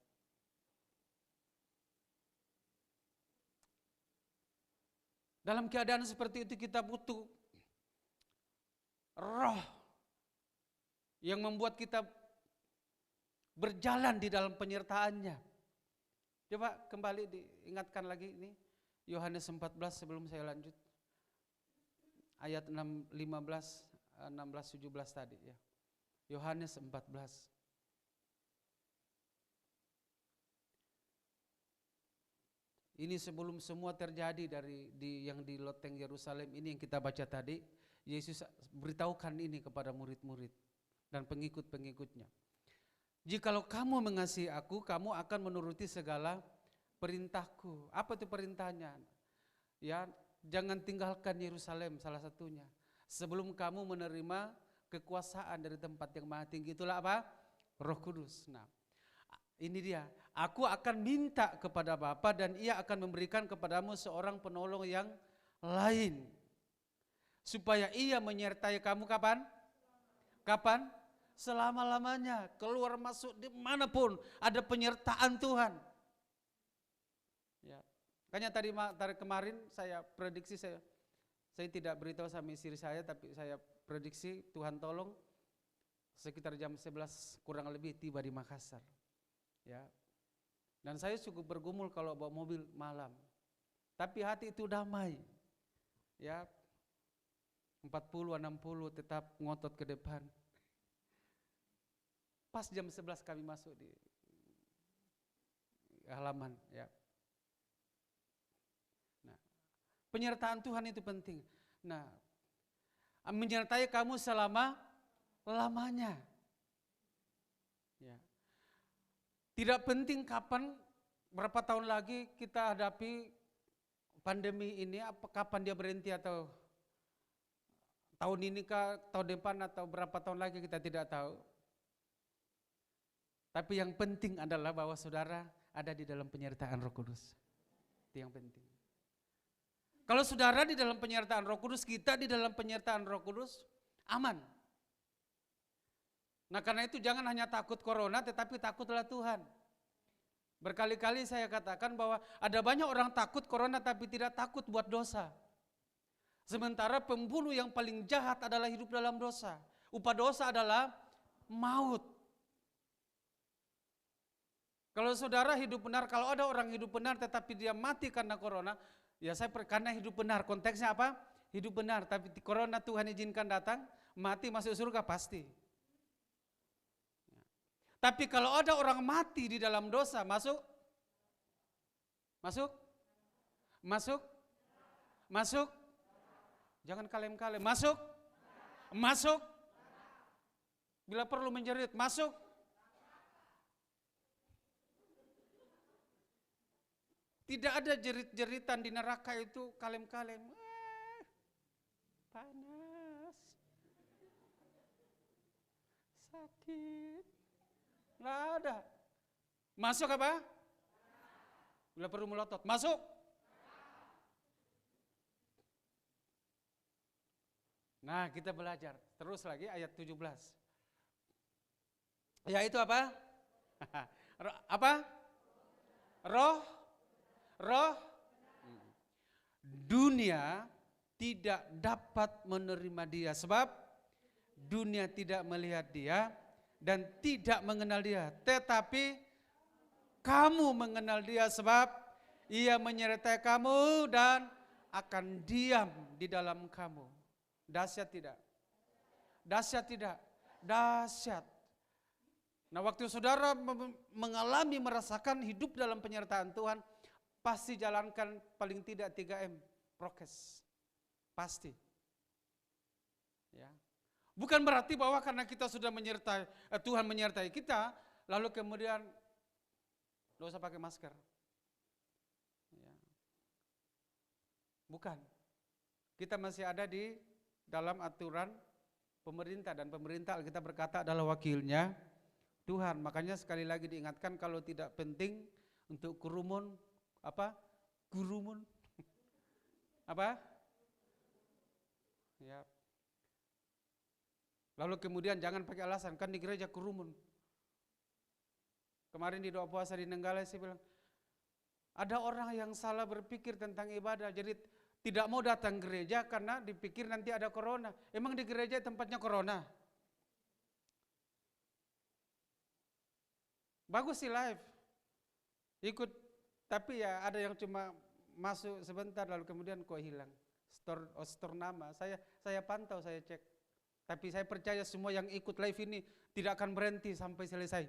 Dalam keadaan seperti itu kita butuh roh yang membuat kita berjalan di dalam penyertaannya. Coba kembali diingatkan lagi ini Yohanes 14 sebelum saya lanjut. Ayat 15, 16, 17 tadi ya. Yohanes 14. Ini sebelum semua terjadi yang di loteng Yerusalem ini yang kita baca tadi, Yesus beritahukan ini kepada murid-murid dan pengikut-pengikutnya. Jikalau kamu mengasihi aku, kamu akan menuruti segala perintahku. Apa itu perintahnya? Ya, jangan tinggalkan Yerusalem salah satunya. Sebelum kamu menerima kekuasaan dari tempat yang maha tinggi, itulah apa? Roh Kudus. Nah, ini dia. Aku akan minta kepada Bapa dan Ia akan memberikan kepadamu seorang penolong yang lain. Supaya Ia menyertai kamu kapan? Kapan? Selama-lamanya. Keluar masuk dimanapun ada penyertaan Tuhan. Ya. Makanya tadi kemarin saya prediksi, saya tidak beritahu sama istri saya, tapi saya prediksi Tuhan tolong sekitar jam 11 kurang lebih tiba di Makassar. Ya. Dan saya cukup bergumul kalau bawa mobil malam. Tapi hati itu damai. Ya. 40, 60 tetap ngotot ke depan. Pas jam 11 kami masuk di halaman, ya. Nah, penyertaan Tuhan itu penting. Nah, menyertai kamu selama-lamanya. Ya. Tidak penting kapan, berapa tahun lagi kita hadapi pandemi ini, kapan dia berhenti atau tahun ini kah, tahun depan atau berapa tahun lagi kita tidak tahu. Tapi yang penting adalah bahwa saudara ada di dalam penyertaan Roh Kudus. Itu yang penting. Kalau saudara di dalam penyertaan Roh Kudus, kita di dalam penyertaan Roh Kudus, aman. Nah karena itu jangan hanya takut corona, tetapi takutlah Tuhan. Berkali-kali saya katakan bahwa ada banyak orang takut corona tapi tidak takut buat dosa. Sementara pembunuh yang paling jahat adalah hidup dalam dosa. Upah dosa adalah maut. Kalau saudara hidup benar, kalau ada orang hidup benar tetapi dia mati karena corona, ya karena hidup benar. Konteksnya apa? Hidup benar, tapi corona Tuhan izinkan datang, mati masuk surga pasti. Tapi kalau ada orang mati di dalam dosa, masuk? Jangan kalem-kalem, masuk? Bila perlu menjerit, masuk? Tidak ada jerit-jeritan di neraka itu kalem-kalem. Panas, sakit. Nggak ada. Masuk apa? Bila perlu melotot. Masuk. Nah kita belajar. Terus lagi ayat 17. Ya itu apa? Apa? Roh. Dunia tidak dapat menerima dia. Sebab dunia tidak melihat dia dan tidak mengenal dia, tetapi kamu mengenal dia sebab ia menyertai kamu dan akan diam di dalam kamu. Dahsyat tidak? Dahsyat tidak? Dahsyat. Nah waktu saudara merasakan hidup dalam penyertaan Tuhan, pasti jalankan paling tidak 3M, prokes. Pasti. Ya. Bukan berarti bahwa karena kita sudah menyertai, Tuhan menyertai kita, lalu kemudian tidak usah pakai masker. Ya. Bukan. Kita masih ada di dalam aturan pemerintah, dan pemerintah kita berkata adalah wakilnya Tuhan. Makanya sekali lagi diingatkan kalau tidak penting untuk kurumun, gurumun. Apa? Ya. Lalu kemudian jangan pakai alasan, kan di gereja kerumun. Kemarin di doa puasa di Nenggala saya bilang, ada orang yang salah berpikir tentang ibadah, jadi tidak mau datang gereja karena dipikir nanti ada corona. Emang di gereja tempatnya corona? Bagus sih live, ikut, tapi ya ada yang cuma masuk sebentar lalu kemudian kok hilang. Store nama, saya pantau, saya cek. Tapi saya percaya semua yang ikut live ini tidak akan berhenti sampai selesai.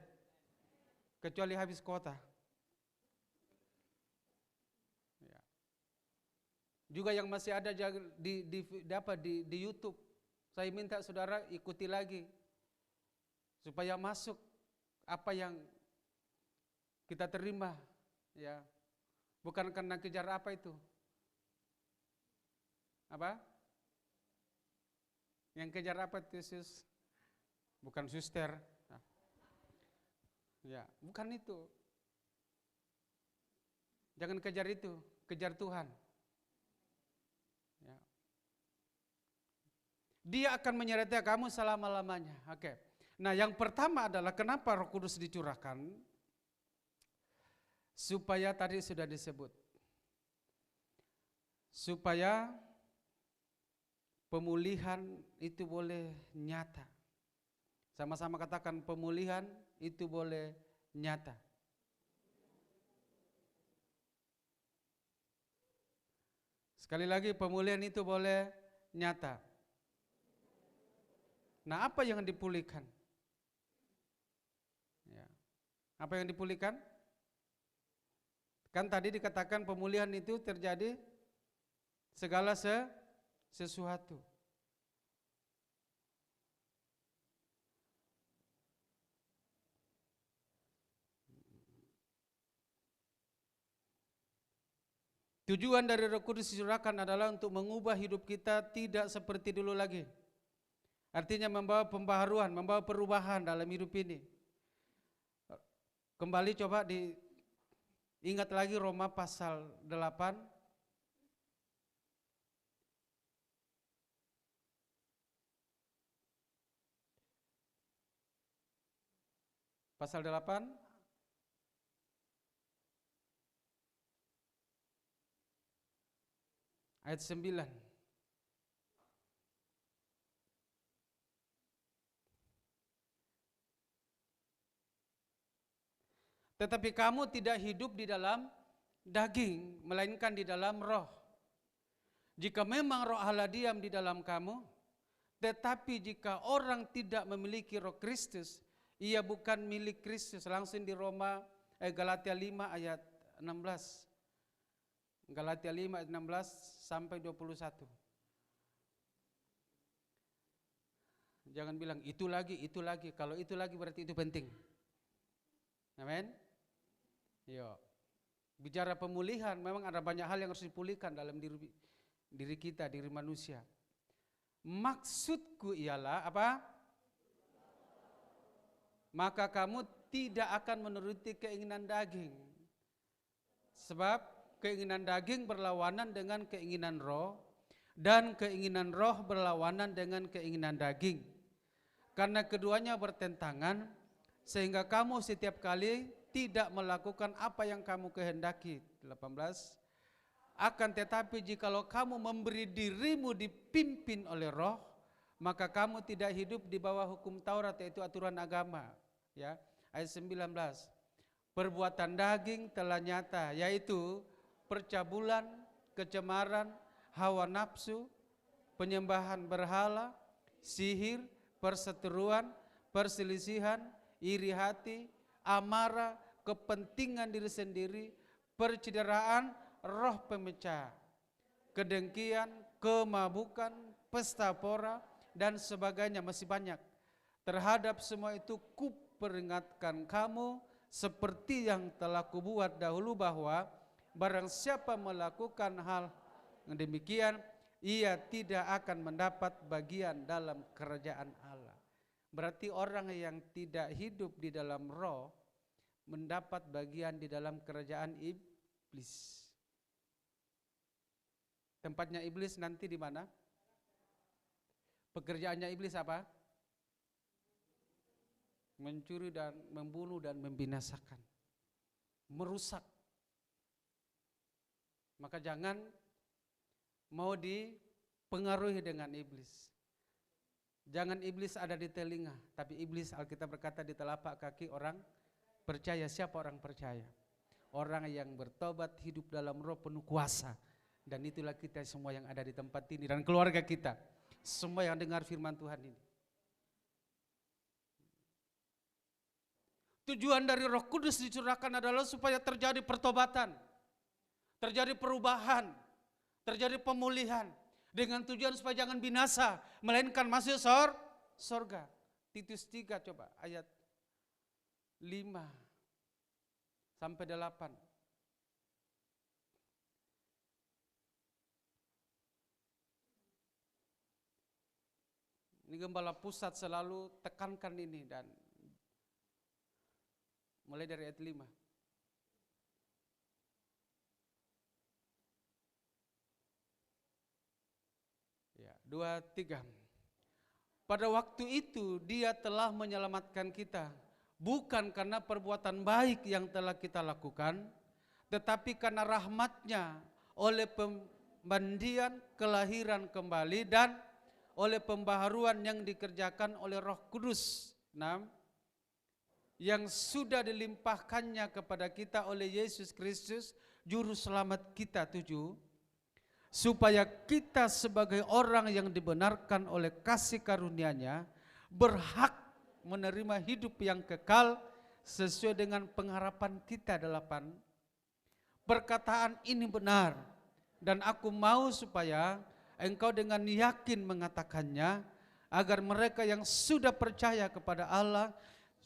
Kecuali habis kuota. Ya. Juga yang masih ada di YouTube, saya minta saudara ikuti lagi supaya masuk apa yang kita terima, ya. Bukan karena kejar apa itu? Apa? Yang kejar apa itu, Sus? Bukan suster. Nah. Ya, bukan itu. Jangan kejar itu, kejar Tuhan. Ya. Dia akan menyertai kamu selama-lamanya. Oke. Nah, yang pertama adalah kenapa Roh Kudus dicurahkan? Supaya tadi sudah disebut. Supaya pemulihan itu boleh nyata. Sama-sama katakan pemulihan itu boleh nyata. Sekali lagi pemulihan itu boleh nyata. Nah, apa yang dipulihkan? Ya. Apa yang dipulihkan? Kan tadi dikatakan pemulihan itu terjadi segala sesuatu. Tujuan dari Roh Kudus dicurahkan adalah untuk mengubah hidup kita tidak seperti dulu lagi. Artinya membawa pembaharuan, membawa perubahan dalam hidup ini. Kembali coba diingat lagi Roma pasal 8. Pasal 8 ayat 9. Tetapi kamu tidak hidup di dalam daging, melainkan di dalam roh. Jika memang roh Allah diam di dalam kamu, tetapi jika orang tidak memiliki roh Kristus, ia bukan milik Kristus. Langsung di Galatia 5 ayat 16. Galatia 5 ayat 16 sampai 21. Jangan bilang itu lagi. Kalau itu lagi berarti itu penting. Amin. Yo. Bicara pemulihan, memang ada banyak hal yang harus dipulihkan dalam diri kita, diri manusia. Maksudku ialah apa? Maka kamu tidak akan menuruti keinginan daging. Sebab keinginan daging berlawanan dengan keinginan roh, dan keinginan roh berlawanan dengan keinginan daging. Karena keduanya bertentangan, sehingga kamu setiap kali tidak melakukan apa yang kamu kehendaki. 18. Akan tetapi jikalau kamu memberi dirimu dipimpin oleh roh, maka kamu tidak hidup di bawah hukum Taurat, yaitu aturan agama. Ya, ayat 19. Perbuatan daging telah nyata, yaitu percabulan, kecemaran, hawa nafsu, penyembahan berhala, sihir, perseteruan, perselisihan, iri hati, amarah, kepentingan diri sendiri, percideraan, roh pemecah, kedengkian, kemabukan, pesta pora, dan sebagainya, masih banyak. Terhadap semua itu kuperingatkan kamu seperti yang telah kubuat dahulu, bahwa barang siapa melakukan hal yang demikian, ia tidak akan mendapat bagian dalam kerajaan Allah. Berarti orang yang tidak hidup di dalam roh mendapat bagian di dalam kerajaan iblis. Tempatnya iblis nanti di mana? Pekerjaannya iblis apa? Mencuri dan membunuh dan membinasakan, merusak. Maka jangan mau dipengaruhi dengan iblis. Jangan iblis ada di telinga, tapi iblis Alkitab berkata di telapak kaki orang percaya. Siapa orang percaya? Orang yang bertobat, hidup dalam roh, penuh kuasa. Dan itulah kita semua yang ada di tempat ini dan keluarga kita, semua yang dengar firman Tuhan ini. Tujuan dari Roh Kudus dicurahkan adalah supaya terjadi pertobatan, terjadi perubahan, terjadi pemulihan, dengan tujuan supaya jangan binasa, melainkan masuk sorga. Titus 3 coba ayat 5 sampai 8. Ini gembala pusat selalu tekankan ini, dan mulai dari ayat 5. Ya, 2, 3. Pada waktu itu dia telah menyelamatkan kita, bukan karena perbuatan baik yang telah kita lakukan, tetapi karena rahmat-Nya oleh pemandian kelahiran kembali dan oleh pembaharuan yang dikerjakan oleh Roh Kudus. 6. Yang sudah dilimpahkannya kepada kita oleh Yesus Kristus, Juru Selamat kita. 7. Supaya kita sebagai orang yang dibenarkan oleh kasih karunia-Nya berhak menerima hidup yang kekal sesuai dengan pengharapan kita. 8. Perkataan ini benar dan aku mau supaya engkau dengan yakin mengatakannya, agar mereka yang sudah percaya kepada Allah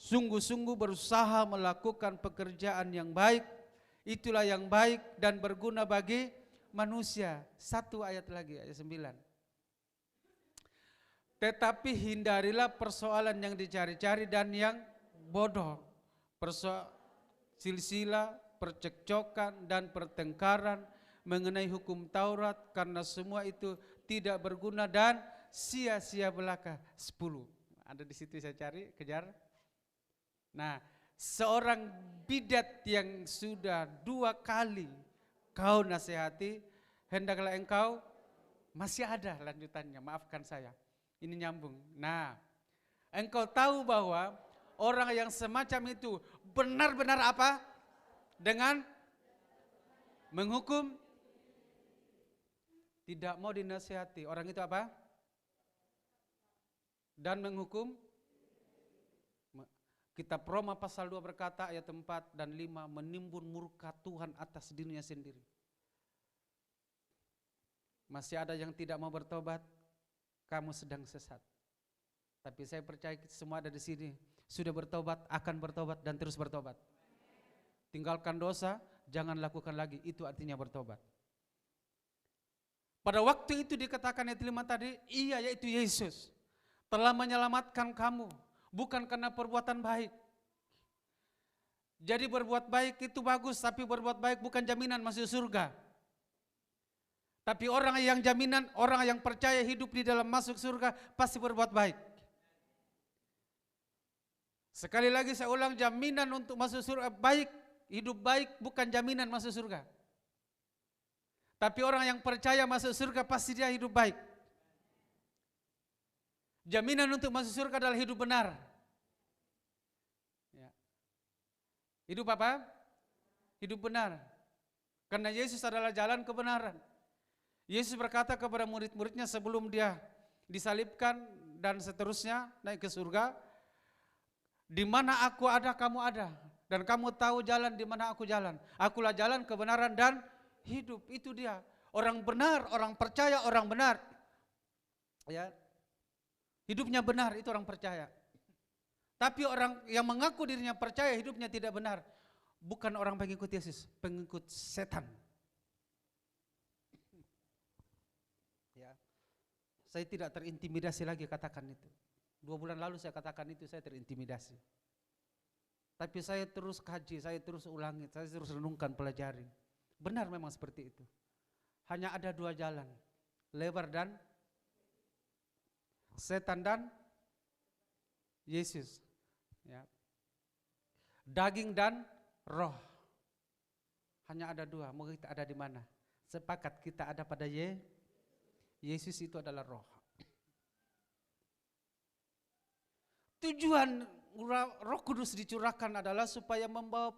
sungguh-sungguh berusaha melakukan pekerjaan yang baik. Itulah yang baik dan berguna bagi manusia. 1 ayat lagi, ayat 9. Tetapi hindarilah persoalan yang dicari-cari dan yang bodoh, silsilah, percekcokan dan pertengkaran mengenai hukum Taurat, karena semua itu tidak berguna dan sia-sia belaka. 10. Ada di situ, saya cari, kejar. Nah, seorang bidat yang sudah 2 kali kau nasihati, hendaklah engkau, masih ada lanjutannya, maafkan saya, ini nyambung. Nah, engkau tahu bahwa orang yang semacam itu benar-benar apa? Dengan menghukum, tidak mau dinasihati. Orang itu apa? Dan menghukum. Kitab Roma pasal 2 berkata ayat 4 dan 5, menimbun murka Tuhan atas dirinya sendiri. Masih ada yang tidak mau bertobat, kamu sedang sesat. Tapi saya percaya kita semua ada di sini sudah bertobat, akan bertobat dan terus bertobat. Tinggalkan dosa, jangan lakukan lagi, itu artinya bertobat. Pada waktu itu dikatakan ayat 5 tadi, iya, yaitu Yesus telah menyelamatkan kamu, bukan karena perbuatan baik. Jadi berbuat baik itu bagus, tapi berbuat baik bukan jaminan masuk surga. Tapi orang yang jaminan, orang yang percaya hidup di dalam masuk surga pasti berbuat baik. Sekali lagi saya ulang, jaminan untuk masuk surga baik, hidup baik bukan jaminan masuk surga. Tapi orang yang percaya masuk surga pasti dia hidup baik. Jaminan untuk masuk surga adalah hidup benar. Ya. Hidup apa? Hidup benar. Karena Yesus adalah jalan kebenaran. Yesus berkata kepada murid-muridnya sebelum dia disalibkan dan seterusnya naik ke surga, di mana aku ada, kamu ada. Dan kamu tahu jalan di mana aku jalan. Akulah jalan, kebenaran, dan hidup. Itu dia. Orang benar, orang percaya, orang benar. Ya. Hidupnya benar, itu orang percaya. Tapi orang yang mengaku dirinya percaya, hidupnya tidak benar, bukan orang pengikut Yesus, pengikut setan. Ya. Saya tidak terintimidasi lagi katakan itu. 2 bulan lalu saya katakan itu, saya terintimidasi. Tapi saya terus kaji, saya terus ulangi, saya terus renungkan, pelajari. Benar memang seperti itu. hanya ada dua jalan, lebar dan setan dan Yesus. Ya. Daging dan roh. Hanya ada dua, mau kita ada di mana? Sepakat kita ada pada Yesus itu adalah roh. Tujuan Roh Kudus dicurahkan adalah supaya membawa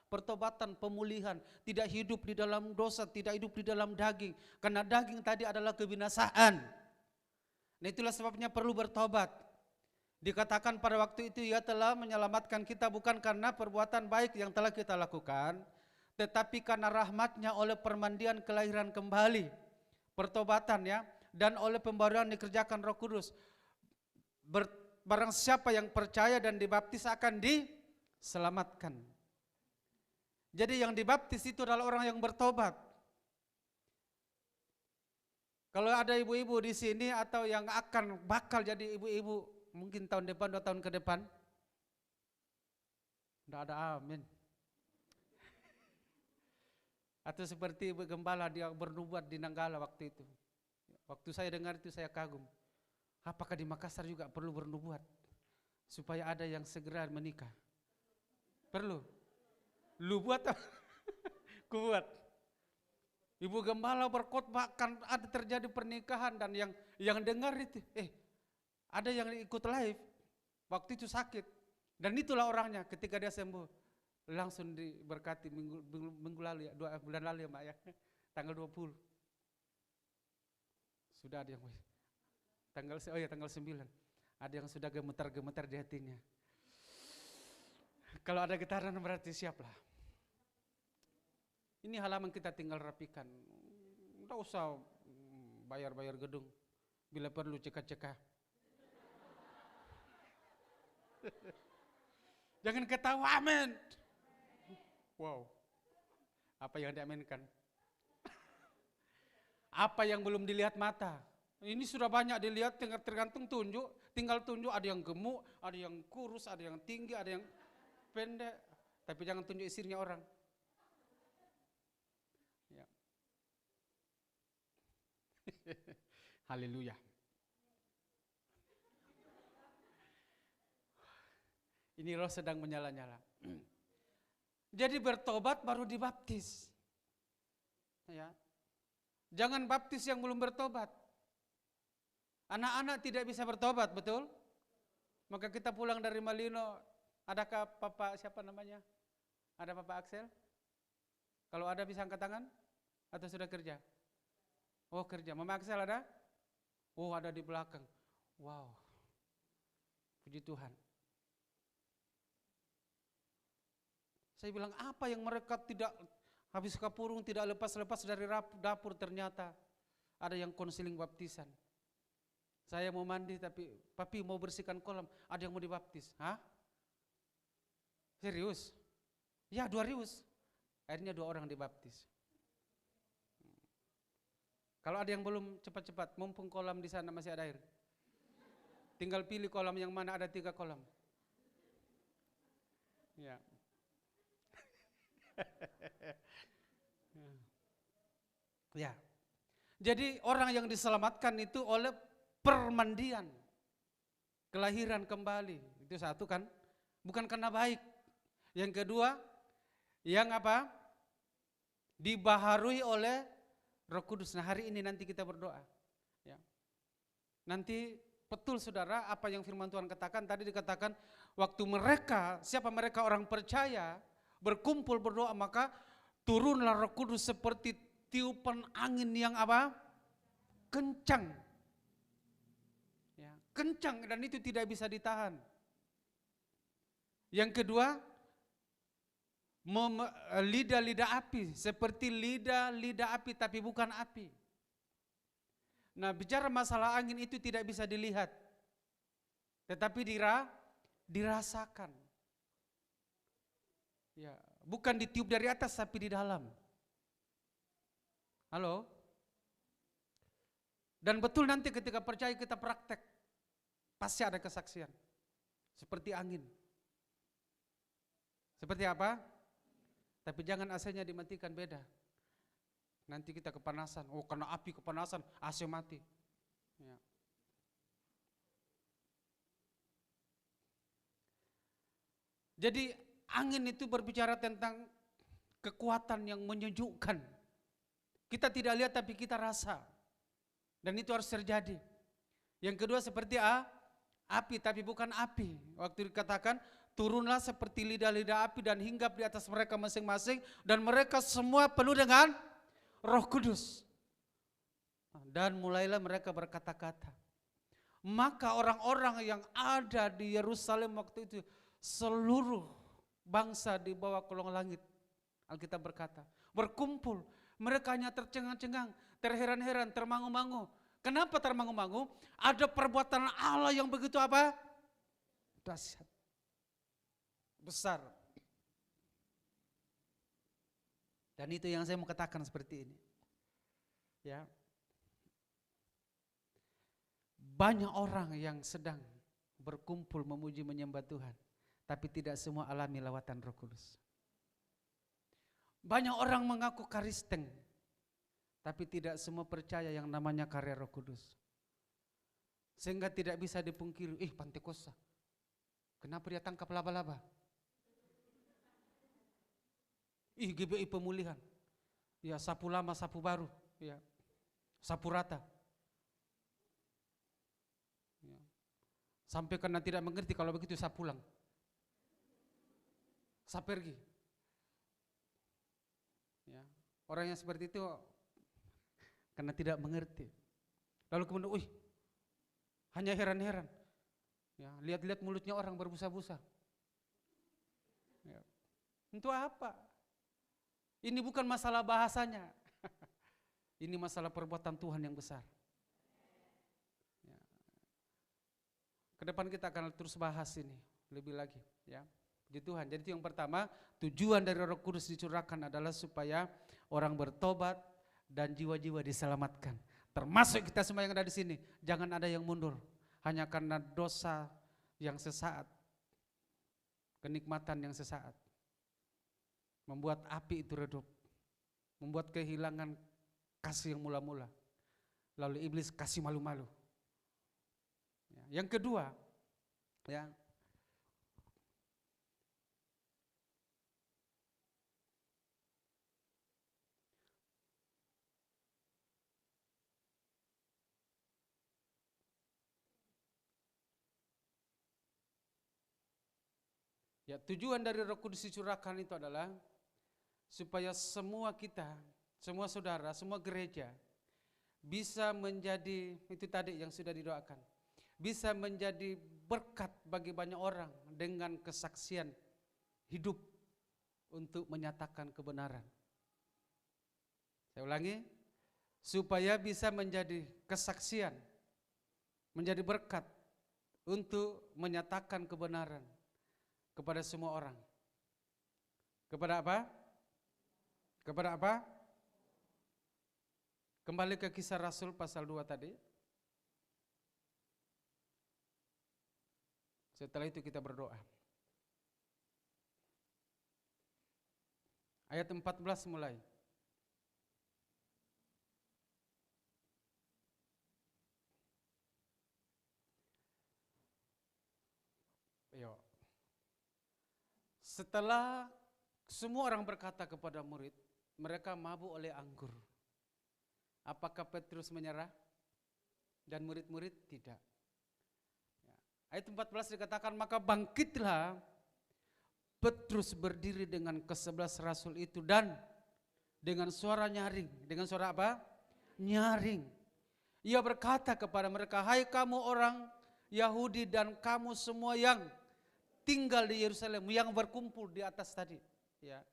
pertobatan, pemulihan, tidak hidup di dalam dosa, tidak hidup di dalam daging. Karena daging tadi adalah kebinasaan. Nah itulah sebabnya perlu bertobat. Dikatakan pada waktu itu ia telah menyelamatkan kita bukan karena perbuatan baik yang telah kita lakukan, tetapi karena rahmatnya oleh permandian kelahiran kembali, pertobatan ya, dan oleh pembaruan dikerjakan Roh Kudus. Barang siapa yang percaya dan dibaptis akan diselamatkan. Jadi yang dibaptis itu adalah orang yang bertobat. Kalau ada ibu-ibu di sini atau yang bakal jadi ibu-ibu mungkin tahun depan, 2 tahun ke depan, tidak ada amin. Atau seperti ibu gembala dia bernubuat di Nanggala waktu itu. Waktu saya dengar itu saya kagum. Apakah di Makassar juga perlu bernubuat supaya ada yang segera menikah? Perlu. Lu buat apa? Kubuat. Ibu gembala berkhotbah akan ada terjadi pernikahan dan yang dengar itu, ada yang ikut live. Waktu itu sakit dan itulah orangnya. Ketika dia sembuh langsung diberkati minggu lalu ya, 2 bulan lalu ya Mbak ya, tanggal 20. Sudah ada yang tanggal 9. Ada yang sudah gemetar-gemetar di hatinya. Kalau ada getaran berarti siaplah. Ini halaman kita tinggal rapikan. Tidak usah bayar-bayar gedung. Bila perlu cekah-cekah. Jangan ketawa amin. Wow. Apa yang diaminkan? Apa yang belum dilihat mata? Ini sudah banyak dilihat, tergantung tunjuk, tinggal tunjuk, ada yang gemuk, ada yang kurus, ada yang tinggi, ada yang pendek, tapi jangan tunjuk istrinya orang. Ya. Haleluya. Ini roh sedang menyala-nyala. Jadi bertobat baru dibaptis. Ya. Jangan baptis yang belum bertobat. Anak-anak tidak bisa bertobat, betul? Maka kita pulang dari Malino, adakah Papa siapa namanya? Ada Papa Axel? Kalau ada bisa angkat tangan? Atau sudah kerja? Oh kerja. Mama Axel ada? Oh ada di belakang. Wow. Puji Tuhan. Saya bilang apa yang mereka tidak habis kapurung, tidak lepas-lepas dari dapur, ternyata ada yang konseling baptisan. Saya mau mandi tapi papi mau bersihkan kolam, ada yang mau dibaptis. Hah? Serius? Ya 2 rius. Akhirnya 2 orang dibaptis. Kalau ada yang belum cepat-cepat, mumpung kolam di sana masih ada air. Tinggal pilih kolam yang mana, ada 3 kolam. Ya. Ya. Jadi orang yang diselamatkan itu oleh permandian, kelahiran kembali. Itu satu kan, bukan karena baik. Yang kedua, yang apa? Dibaharui oleh Roh Kudus. Nah hari ini nanti kita berdoa. Ya. Nanti betul saudara apa yang firman Tuhan katakan, tadi dikatakan waktu mereka, siapa mereka orang percaya, berkumpul berdoa maka turunlah Roh Kudus seperti tiupan angin yang apa? Kencang. Ya, kencang dan itu tidak bisa ditahan. Yang kedua, lidah-lidah api, seperti lidah api tapi bukan api. Nah bicara masalah angin itu tidak bisa dilihat, tetapi dirasakan. Ya, bukan ditiup dari atas tapi di dalam. Halo? Dan betul nanti ketika percaya kita praktek, pasti ada kesaksian. Seperti angin. Seperti apa? Tapi jangan AC-nya dimatikan, beda. Nanti kita kepanasan, oh karena api kepanasan, AC mati. Ya. Jadi angin itu berbicara tentang kekuatan yang menyejukkan. Kita tidak lihat tapi kita rasa. Dan itu harus terjadi. Yang kedua seperti api tapi bukan api. Waktu dikatakan turunlah seperti lidah-lidah api dan hinggap di atas mereka masing-masing. Dan mereka semua penuh dengan Roh Kudus. Dan mulailah mereka berkata-kata. Maka orang-orang yang ada di Yerusalem waktu itu, seluruh bangsa di bawah kolong langit, Alkitab berkata, berkumpul. Mereka hanya tercengang-cengang, terheran-heran, termangu-mangu. Kenapa termangu-mangu? Ada perbuatan Allah yang begitu apa? Dahsyat. Besar. Dan itu yang saya mau katakan seperti ini. Ya. Banyak orang yang sedang berkumpul memuji menyembah Tuhan, tapi tidak semua alami lawatan Roh Kudus. Banyak orang mengaku Kristen, tapi tidak semua percaya yang namanya karya Roh Kudus. Sehingga tidak bisa dipungkiri, Pantekosta, kenapa dia tangkap laba-laba? GBI pemulihan, ya sapu lama, sapu baru, ya sapu rata. Ya. Sampai karena tidak mengerti kalau begitu saya pulang, saya pergi. Ya. Orang yang seperti itu karena tidak mengerti. Lalu kemudian, hanya heran-heran. Ya, lihat-lihat mulutnya orang berbusa-busa. Ya. Untuk apa? Ini bukan masalah bahasanya. Ini masalah perbuatan Tuhan yang besar. Ya. Kedepan kita akan terus bahas ini lebih lagi. Ya. Puji Tuhan. Jadi itu yang pertama, tujuan dari Roh Kudus dicurahkan adalah supaya orang bertobat dan jiwa-jiwa diselamatkan. Termasuk kita semua yang ada di sini. Jangan ada yang mundur hanya karena dosa yang sesaat, kenikmatan yang sesaat, membuat api itu redup, membuat kehilangan kasih yang mula-mula, lalu iblis kasih malu-malu. Yang kedua, ya, tujuan dari Roh Kudus dicurahkan itu adalah supaya semua kita, semua saudara, semua gereja bisa menjadi, itu tadi yang sudah didoakan, bisa menjadi berkat bagi banyak orang dengan kesaksian hidup untuk menyatakan kebenaran. Saya ulangi, supaya bisa menjadi kesaksian, menjadi berkat untuk menyatakan kebenaran kepada semua orang. Kepada apa? Kepada apa? Kembali ke Kisah Rasul pasal 2 tadi. Setelah itu kita berdoa. Ayat 14 mulai. Yo. Setelah semua orang berkata kepada murid, mereka mabuk oleh anggur. Apakah Petrus menyerah? Dan murid-murid tidak. Ayat 14 dikatakan, maka bangkitlah Petrus berdiri dengan ke-11 rasul itu dan dengan suara nyaring. Dengan suara apa? Nyaring. Ia berkata kepada mereka, hai kamu orang Yahudi dan kamu semua yang tinggal di Yerusalem, yang berkumpul di atas tadi. Ya.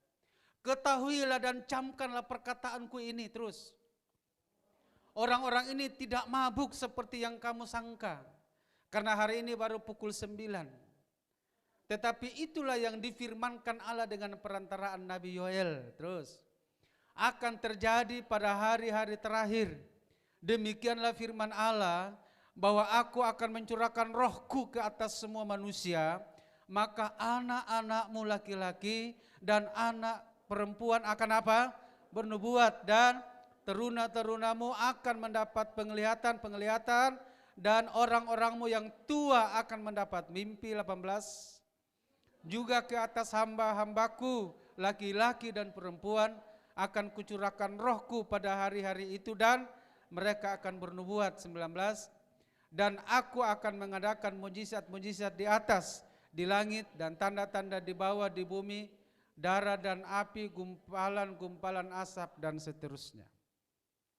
Ketahuilah dan camkanlah perkataanku ini terus. Orang-orang ini tidak mabuk seperti yang kamu sangka. Karena hari ini baru pukul 9. Tetapi itulah yang difirmankan Allah dengan perantaraan Nabi Yoel. Terus. Akan terjadi pada hari-hari terakhir. Demikianlah firman Allah, bahwa aku akan mencurahkan rohku ke atas semua manusia. Maka anak-anakmu laki-laki dan anak perempuan akan apa? Bernubuat, dan teruna-terunamu akan mendapat penglihatan-penglihatan, dan orang-orangmu yang tua akan mendapat mimpi. 18. Juga ke atas hamba-hambaku, laki-laki dan perempuan, akan kucurahkan rohku pada hari-hari itu, dan mereka akan bernubuat. 19. Dan aku akan mengadakan mujizat-mujizat di atas, di langit, dan tanda-tanda di bawah di bumi, darah dan api, gumpalan-gumpalan asap, dan seterusnya.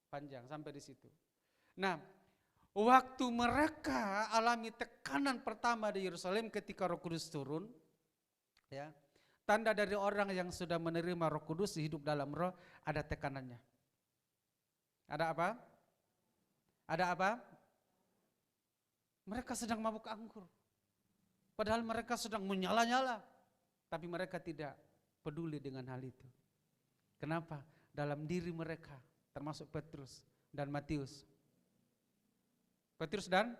Panjang sampai di situ. Nah, waktu mereka alami tekanan pertama di Yerusalem ketika Roh Kudus turun, ya, tanda dari orang yang sudah menerima Roh Kudus hidup dalam Roh, ada tekanannya. Ada apa? Ada apa? Mereka sedang mabuk anggur. Padahal mereka sedang menyala-nyala, tapi mereka tidak peduli dengan hal itu. Kenapa? Dalam diri mereka, termasuk Petrus dan Matius. Petrus dan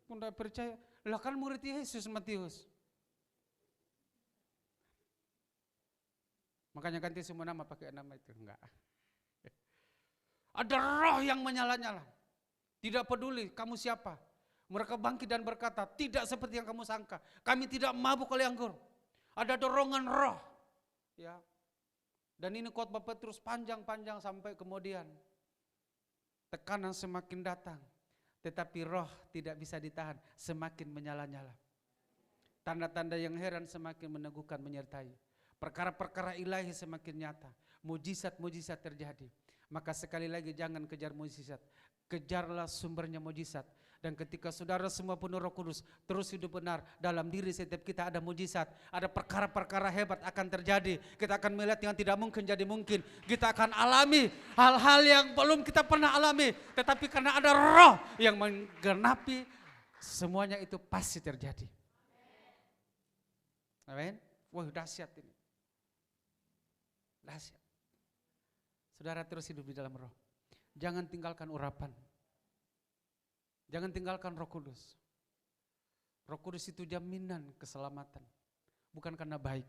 tidak percaya, lah kan murid Yesus Matius. Makanya ganti semua nama, pakai nama itu, enggak. Ada roh yang menyala-nyala, tidak peduli kamu siapa. Mereka bangkit dan berkata, tidak seperti yang kamu sangka, kami tidak mabuk oleh anggur. Ada dorongan roh, ya. Dan ini khotbah Petrus panjang-panjang sampai kemudian tekanan semakin datang, tetapi roh tidak bisa ditahan, semakin menyala-nyala. Tanda-tanda yang heran semakin meneguhkan menyertai. Perkara-perkara ilahi semakin nyata, mujizat-mujizat terjadi. Maka sekali lagi jangan kejar mujizat, kejarlah sumbernya mujizat. Dan ketika saudara semua penuh Roh Kudus, terus hidup benar, dalam diri setiap kita ada mujizat, ada perkara-perkara hebat akan terjadi. Kita akan melihat yang tidak mungkin jadi mungkin. Kita akan alami hal-hal yang belum kita pernah alami, tetapi karena ada roh yang menggenapi, semuanya itu pasti terjadi. Amin. Wah, dahsyat ini. Dahsyat. Saudara terus hidup di dalam roh. Jangan tinggalkan urapan. Jangan tinggalkan Roh Kudus. Roh Kudus itu jaminan keselamatan, bukan karena baik.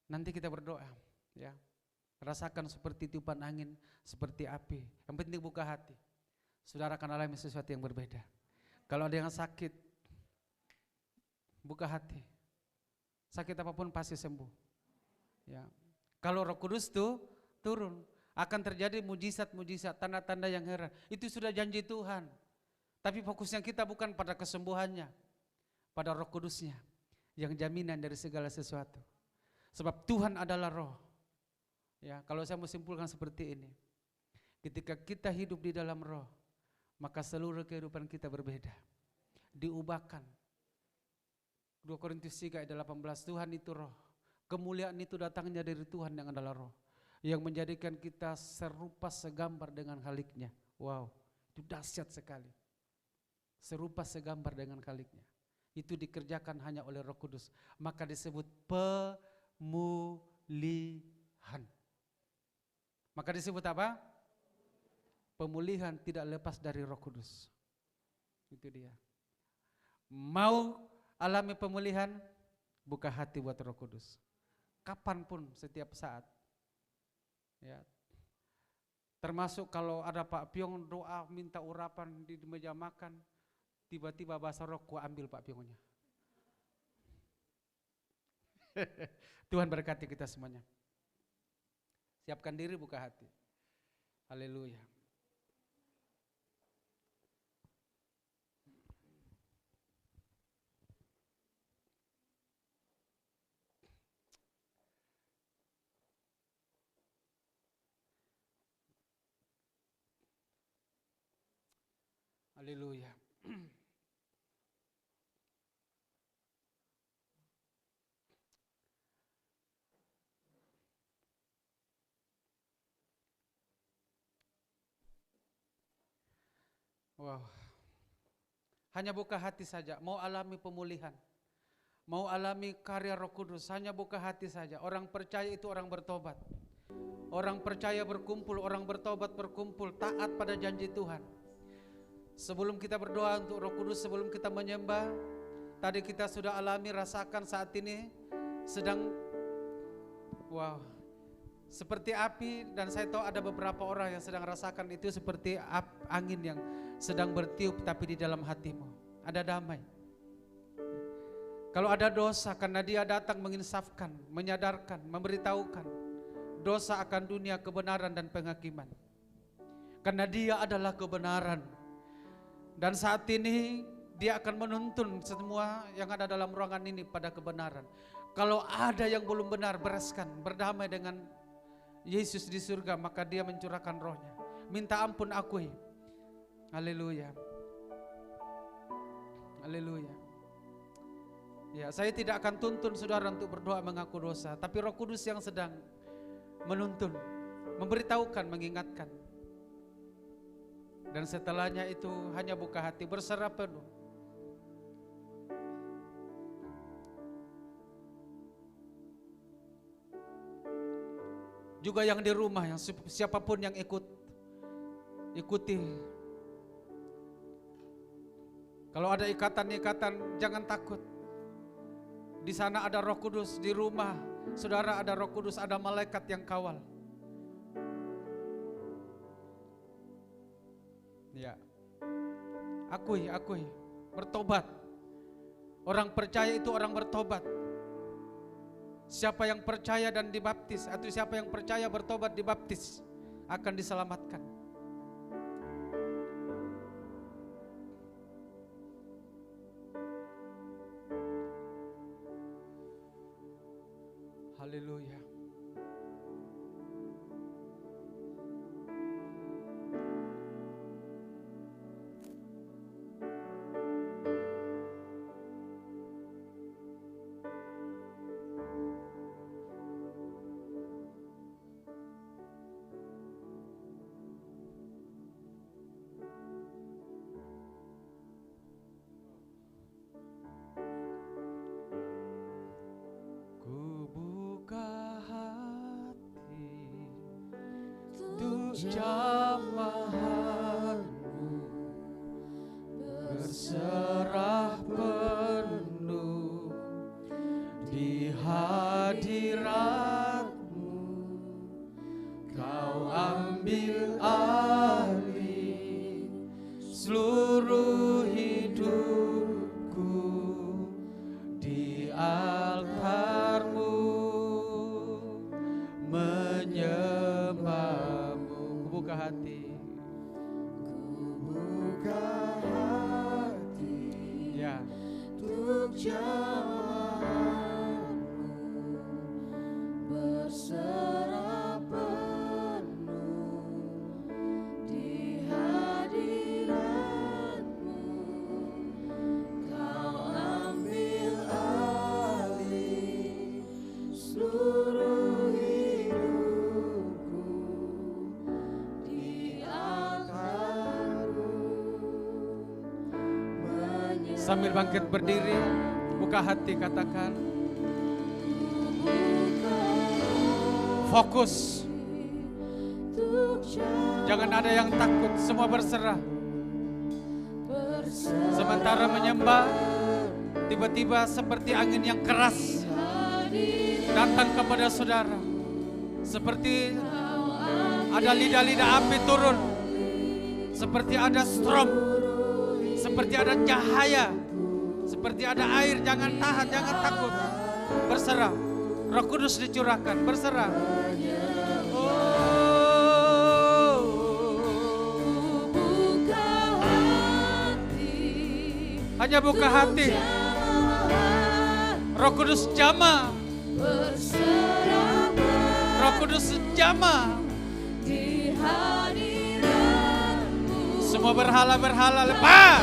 Nanti kita berdoa, ya. Rasakan seperti tiupan angin, seperti api. Yang penting buka hati. Saudara akan alami sesuatu yang berbeda. Kalau ada yang sakit, buka hati. Sakit apapun pasti sembuh. Ya. Kalau Roh Kudus tuh turun, akan terjadi mujizat-mujizat, tanda-tanda yang heran. Itu sudah janji Tuhan. Tapi fokusnya kita bukan pada kesembuhannya, pada Roh Kudusnya yang jaminan dari segala sesuatu. Sebab Tuhan adalah roh. Ya, kalau saya mau simpulkan seperti ini. Ketika kita hidup di dalam roh, maka seluruh kehidupan kita berbeda. Diubahkan. 2 Korintus 3 ayat 18, Tuhan itu roh. Kemuliaan itu datangnya dari Tuhan yang adalah roh, yang menjadikan kita serupa segambar dengan Khaliknya. Wow, itu dahsyat sekali. Serupa segambar dengan Khaliknya. Itu dikerjakan hanya oleh Roh Kudus. Maka disebut pemulihan. Maka disebut apa? Pemulihan tidak lepas dari Roh Kudus. Itu dia. Mau alami pemulihan, buka hati buat Roh Kudus. Kapanpun, setiap saat. Ya. Termasuk kalau ada Pak Piong doa minta urapan di meja makan, tiba-tiba bahasa roh, ku ambil Pak Piongnya. Tuhan berkati kita semuanya. Siapkan diri, buka hati. Haleluya. Haleluya. Wow. Hanya buka hati saja, mau alami pemulihan, mau alami karya Roh Kudus, hanya buka hati saja. Orang percaya itu orang bertobat. Orang percaya berkumpul, orang bertobat berkumpul, taat pada janji Tuhan. Sebelum kita berdoa untuk Roh Kudus, sebelum kita menyembah, tadi kita sudah alami, rasakan saat ini sedang seperti api, dan saya tahu ada beberapa orang yang sedang rasakan itu seperti angin yang sedang bertiup tapi di dalam hatimu ada damai. Kalau ada dosa, karena dia datang menginsafkan, menyadarkan, memberitahukan dosa akan dunia, kebenaran dan penghakiman. Karena dia adalah kebenaran. Dan saat ini dia akan menuntun semua yang ada dalam ruangan ini pada kebenaran. Kalau ada yang belum benar, bereskan, berdamai dengan Yesus di surga, maka dia mencurahkan rohnya. Minta ampun, akui. Haleluya. Haleluya. Ya, saya tidak akan tuntun saudara untuk berdoa mengaku dosa, tapi Roh Kudus yang sedang menuntun, memberitahukan, mengingatkan. Dan setelahnya itu hanya buka hati, berserah penuh. Juga yang di rumah, yang siapapun yang ikuti. Kalau ada ikatan-ikatan, jangan takut. Di sana ada Roh Kudus, di rumah saudara ada Roh Kudus, ada malaikat yang kawal. Ya. Akui, bertobat. Orang percaya itu orang bertobat. Siapa yang percaya dan dibaptis, atau siapa yang percaya bertobat dibaptis, akan diselamatkan. Haleluya. Jamahanmu berserah penuh di hadiratmu, kau ambil alih seluruh hidupku di altarmu, menyembahmu. Buka hati, ya, untuk jamahanmu berserah penuh di hadiratmu, kau ambil alih seluruh hidupku di altarmu. sambil bangkit berdiri, buka hati, katakan, fokus. Jangan ada yang takut, semua berserah. Sementara menyembah, tiba-tiba seperti angin yang keras datang kepada saudara. Seperti ada lidah-lidah api turun, seperti ada storm, seperti ada cahaya, seperti ada air. Jangan tahan, jangan takut, berserah. Roh Kudus dicurahkan, berserah. Hanya buka hati. Roh Kudus jamah. Roh Kudus jamah. Semua berhala-berhala lepas.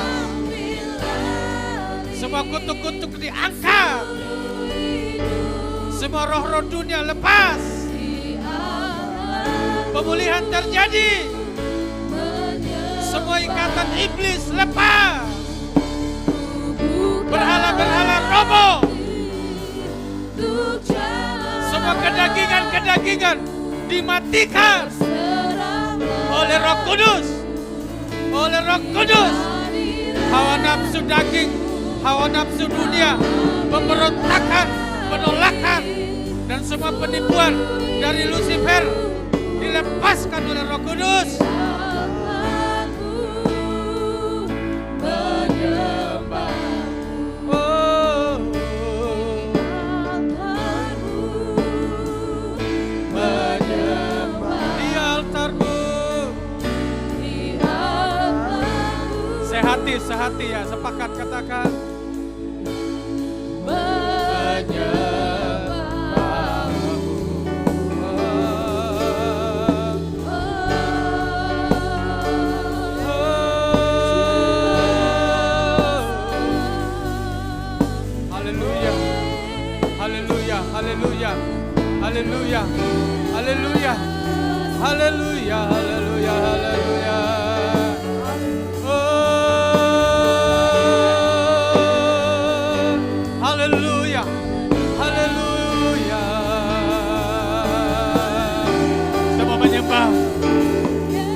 Semua kutuk-kutuk diangkat. Semua roh-roh dunia lepas. Pemulihan terjadi. Semua ikatan iblis lepas. Berhala-berhala roboh. Semua kedagingan-kedagingan dimatikan oleh Roh Kudus. Oleh Roh Kudus. Hawa nafsu daging, hawa nafsu dunia, pemberontakan, penolakan dan semua penipuan dari Lucifer dilepaskan oleh Roh Kudus. Sehati ya, sepakat katakan haleluya, haleluya, haleluya, haleluya, haleluya, haleluya, haleluya, haleluya. Haleluya, haleluya. Semua menyembah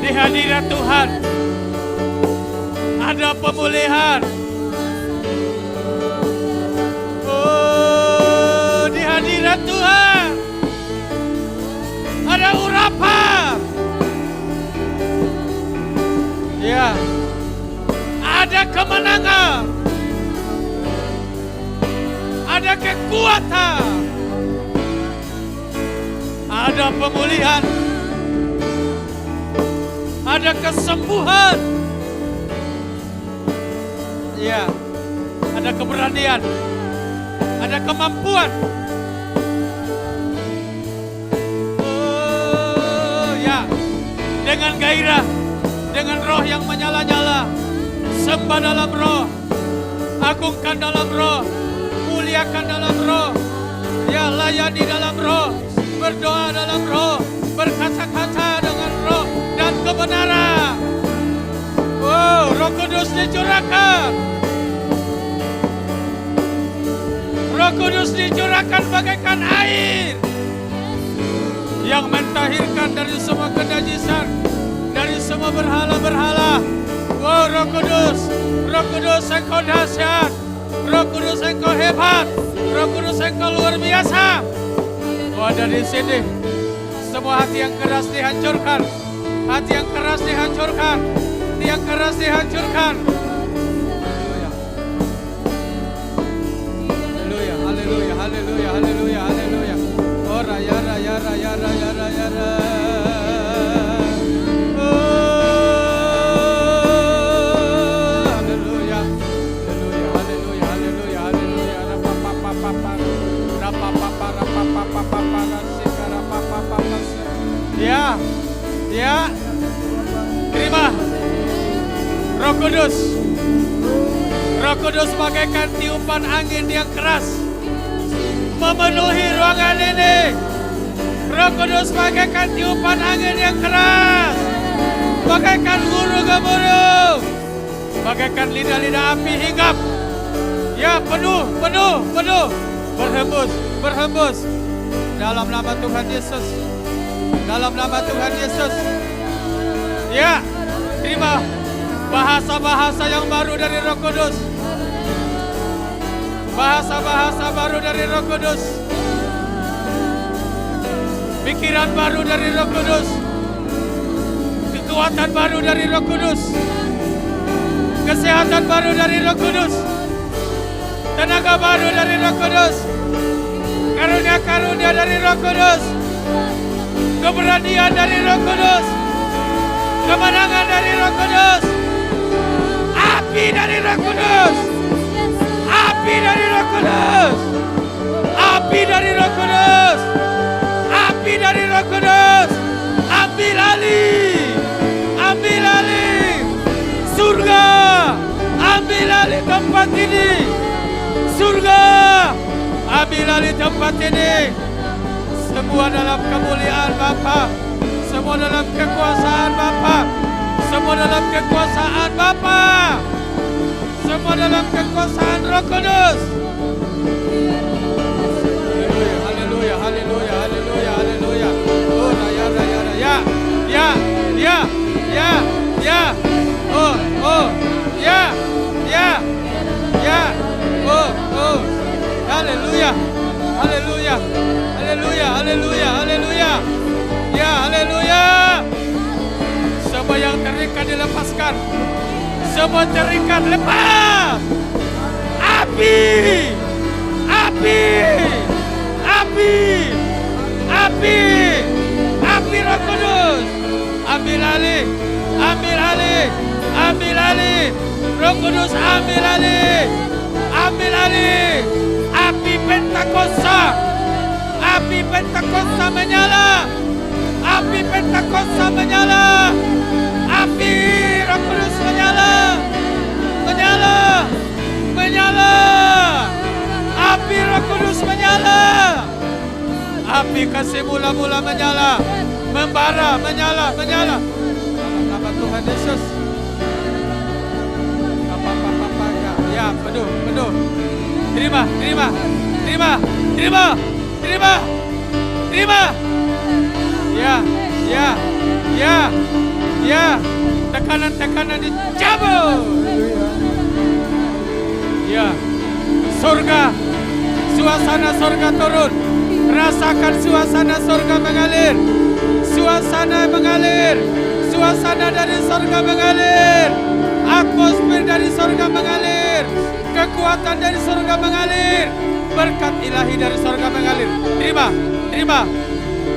di hadirat Tuhan. Ada pemulihan. Oh, di hadirat Tuhan ada urapan. Ya, ada kemenangan. Ada kekuatan, ada pemulihan, ada kesembuhan, ya, ada keberanian, ada kemampuan. Oh ya, dengan gairah, dengan roh yang menyala-nyala, sembah dalam roh, agungkan dalam roh, muliakan dalam roh, ya, layani dalam roh, berdoa dalam roh, berkata-kata dengan roh dan kebenaran. Oh, Roh Kudus dicurahkan. Roh Kudus dicurahkan bagaikan air yang mentahirkan dari semua kenajisan, dari semua berhala-berhala. Oh, Roh Kudus Engkau dahsyat. Roh Kudus Engkau hebat, Roh Kudus Engkau luar biasa. Oh, ada di sini. Semua hati yang keras dihancurkan, hati yang keras dihancurkan, hati yang keras dihancurkan. Haleluya, haleluya, haleluya, haleluya, haleluya. Oh, raya, raya, raya, raya, raya, raya. Ya, ya, terima Roh Kudus. Roh Kudus bagaikan tiupan angin yang keras memenuhi ruangan ini. Roh Kudus bagaikan tiupan angin yang keras, bagaikan guru gemuruh, bagaikan lidah-lidah api hinggap. Ya, penuh, penuh, penuh, berhembus, berhembus dalam nama Tuhan Yesus. Dalam nama Tuhan Yesus. Ya, terima bahasa-bahasa yang baru dari Roh Kudus. Bahasa-bahasa baru dari Roh Kudus. Pikiran baru dari Roh Kudus. Kekuatan baru dari Roh Kudus. Kesehatan baru dari Roh Kudus. Tenaga baru dari Roh Kudus. Karunia-karunia dari Roh Kudus. Keberanian dari Roh Kudus, kemenangan dari Roh Kudus, api dari Roh Kudus, api dari Roh Kudus, api dari Roh Kudus, api dari Roh Kudus. Ambil alih, ambil alih surga, ambil alih tempat ini, surga, ambil alih tempat ini. Semua dalam kemuliaan Bapa, semua dalam kekuasaan Bapa, semua dalam kekuasaan Bapa, semua dalam kekuasaan Roh Kudus. Haleluya, haleluya, haleluya, haleluya. Oh, raya, raya, raya. Ya, ya, ya, ya. Oh, oh, ya, ya, ya. Oh, oh. Haleluya, haleluya, haleluya, haleluya, haleluya. Ya, haleluya. Semua yang terikat dilepaskan. Semua terikat lepas. Api, api, api, api, api Roh Kudus. Ambil alih, ambil alih, ambil alih. Roh Kudus ambil alih, ambil alih. Api Pentakosta, api Pentakosta menyala, api Pentakosta menyala, api Roh Kudus menyala, menyala, menyala, api Roh Kudus menyala, api kasih mula-mula menyala, membara, menyala, menyala. Dalam nama Tuhan Yesus. Ya, penuh, penuh. Terima, terima, terima, terima, terima, terima. Ya, ya, ya, ya. Tekanan-tekanan dicabut. Ya, surga, suasana surga turun. Rasakan suasana surga mengalir. Suasana mengalir. Suasana dari surga mengalir. Atmosfer dari surga mengalir. Kekuatan dari surga mengalir. Berkat ilahi dari surga mengalir. Terima, terima.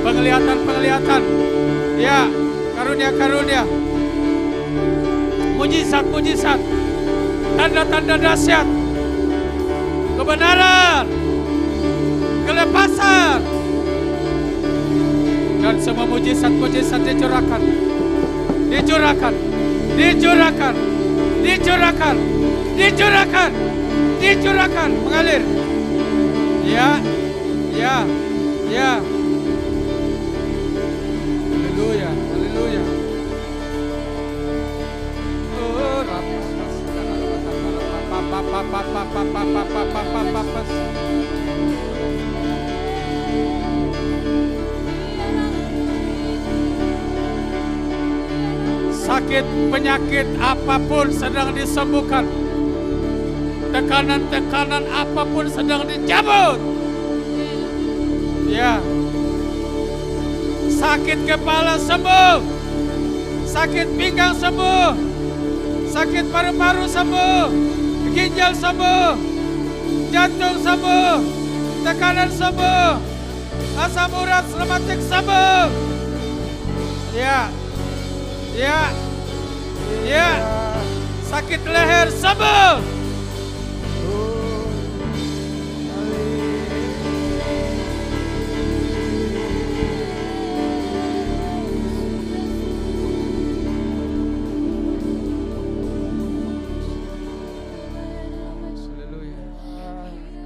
Penglihatan-penglihatan. Ya, karunia-karunia. Mujizat-mujizat. Tanda-tanda dahsyat. Kebenaran. Kelepasan. Dan semua mujizat-mujizat dicurahkan. Dicurahkan. Dicurahkan. Dicurahkan. Dicurahkan. Dicurahkan. Mengalir. Ya. Ya. Ya. Haleluya. Haleluya. Sakit penyakit apapun sedang disembuhkan. Tekanan-tekanan apapun sedang dicabut. Ya. Sakit kepala sembuh. Sakit pinggang sembuh. Sakit paru-paru sembuh. Ginjal sembuh. Jantung sembuh. Tekanan sembuh. Asam urat rematik sembuh. Ya. Ya, ya, sakit leher sembuh.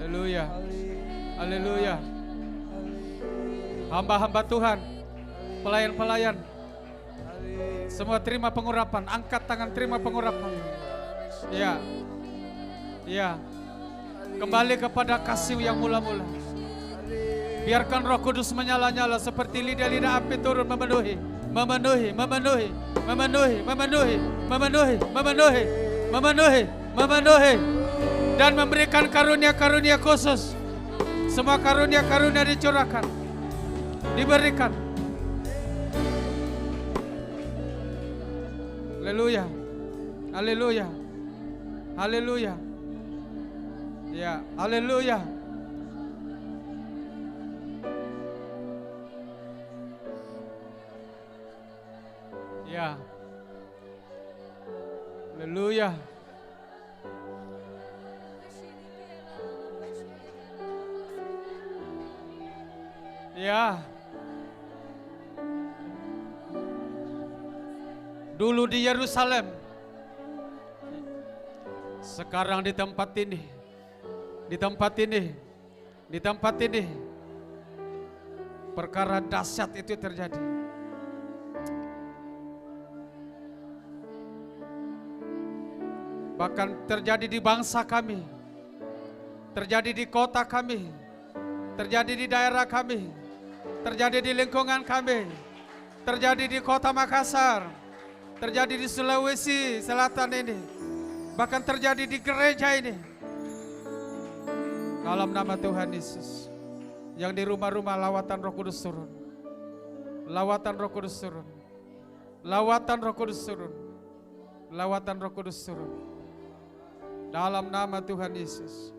Haleluya, haleluya, haleluya. Hamba-hamba Tuhan, pelayan-pelayan. Semua terima pengurapan, angkat tangan terima pengurapan. Ya, ya. Kembali kepada kasih yang mula-mula. Biarkan Roh Kudus menyala-nyala seperti lidah-lidah api turun memenuhi, memenuhi, memenuhi, memenuhi, memenuhi, memenuhi, memenuhi, memenuhi, memenuhi, dan memberikan karunia-karunia khusus. Semua karunia-karunia dicurahkan, diberikan. Haleluya, haleluya, haleluya, ya, haleluya. Ya, haleluya. Ya. Dulu di Yerusalem, sekarang di tempat ini, di tempat ini, di tempat ini, perkara dahsyat itu terjadi. Bahkan terjadi di bangsa kami, terjadi di kota kami, terjadi di daerah kami, terjadi di lingkungan kami, terjadi di kota Makassar, terjadi di Sulawesi Selatan ini, bahkan terjadi di gereja ini. Dalam nama Tuhan Yesus, Yang di rumah-rumah, lawatan Roh Kudus turun. Lawatan Roh Kudus turun. Lawatan Roh Kudus turun. Lawatan Roh Kudus turun. Dalam nama Tuhan Yesus.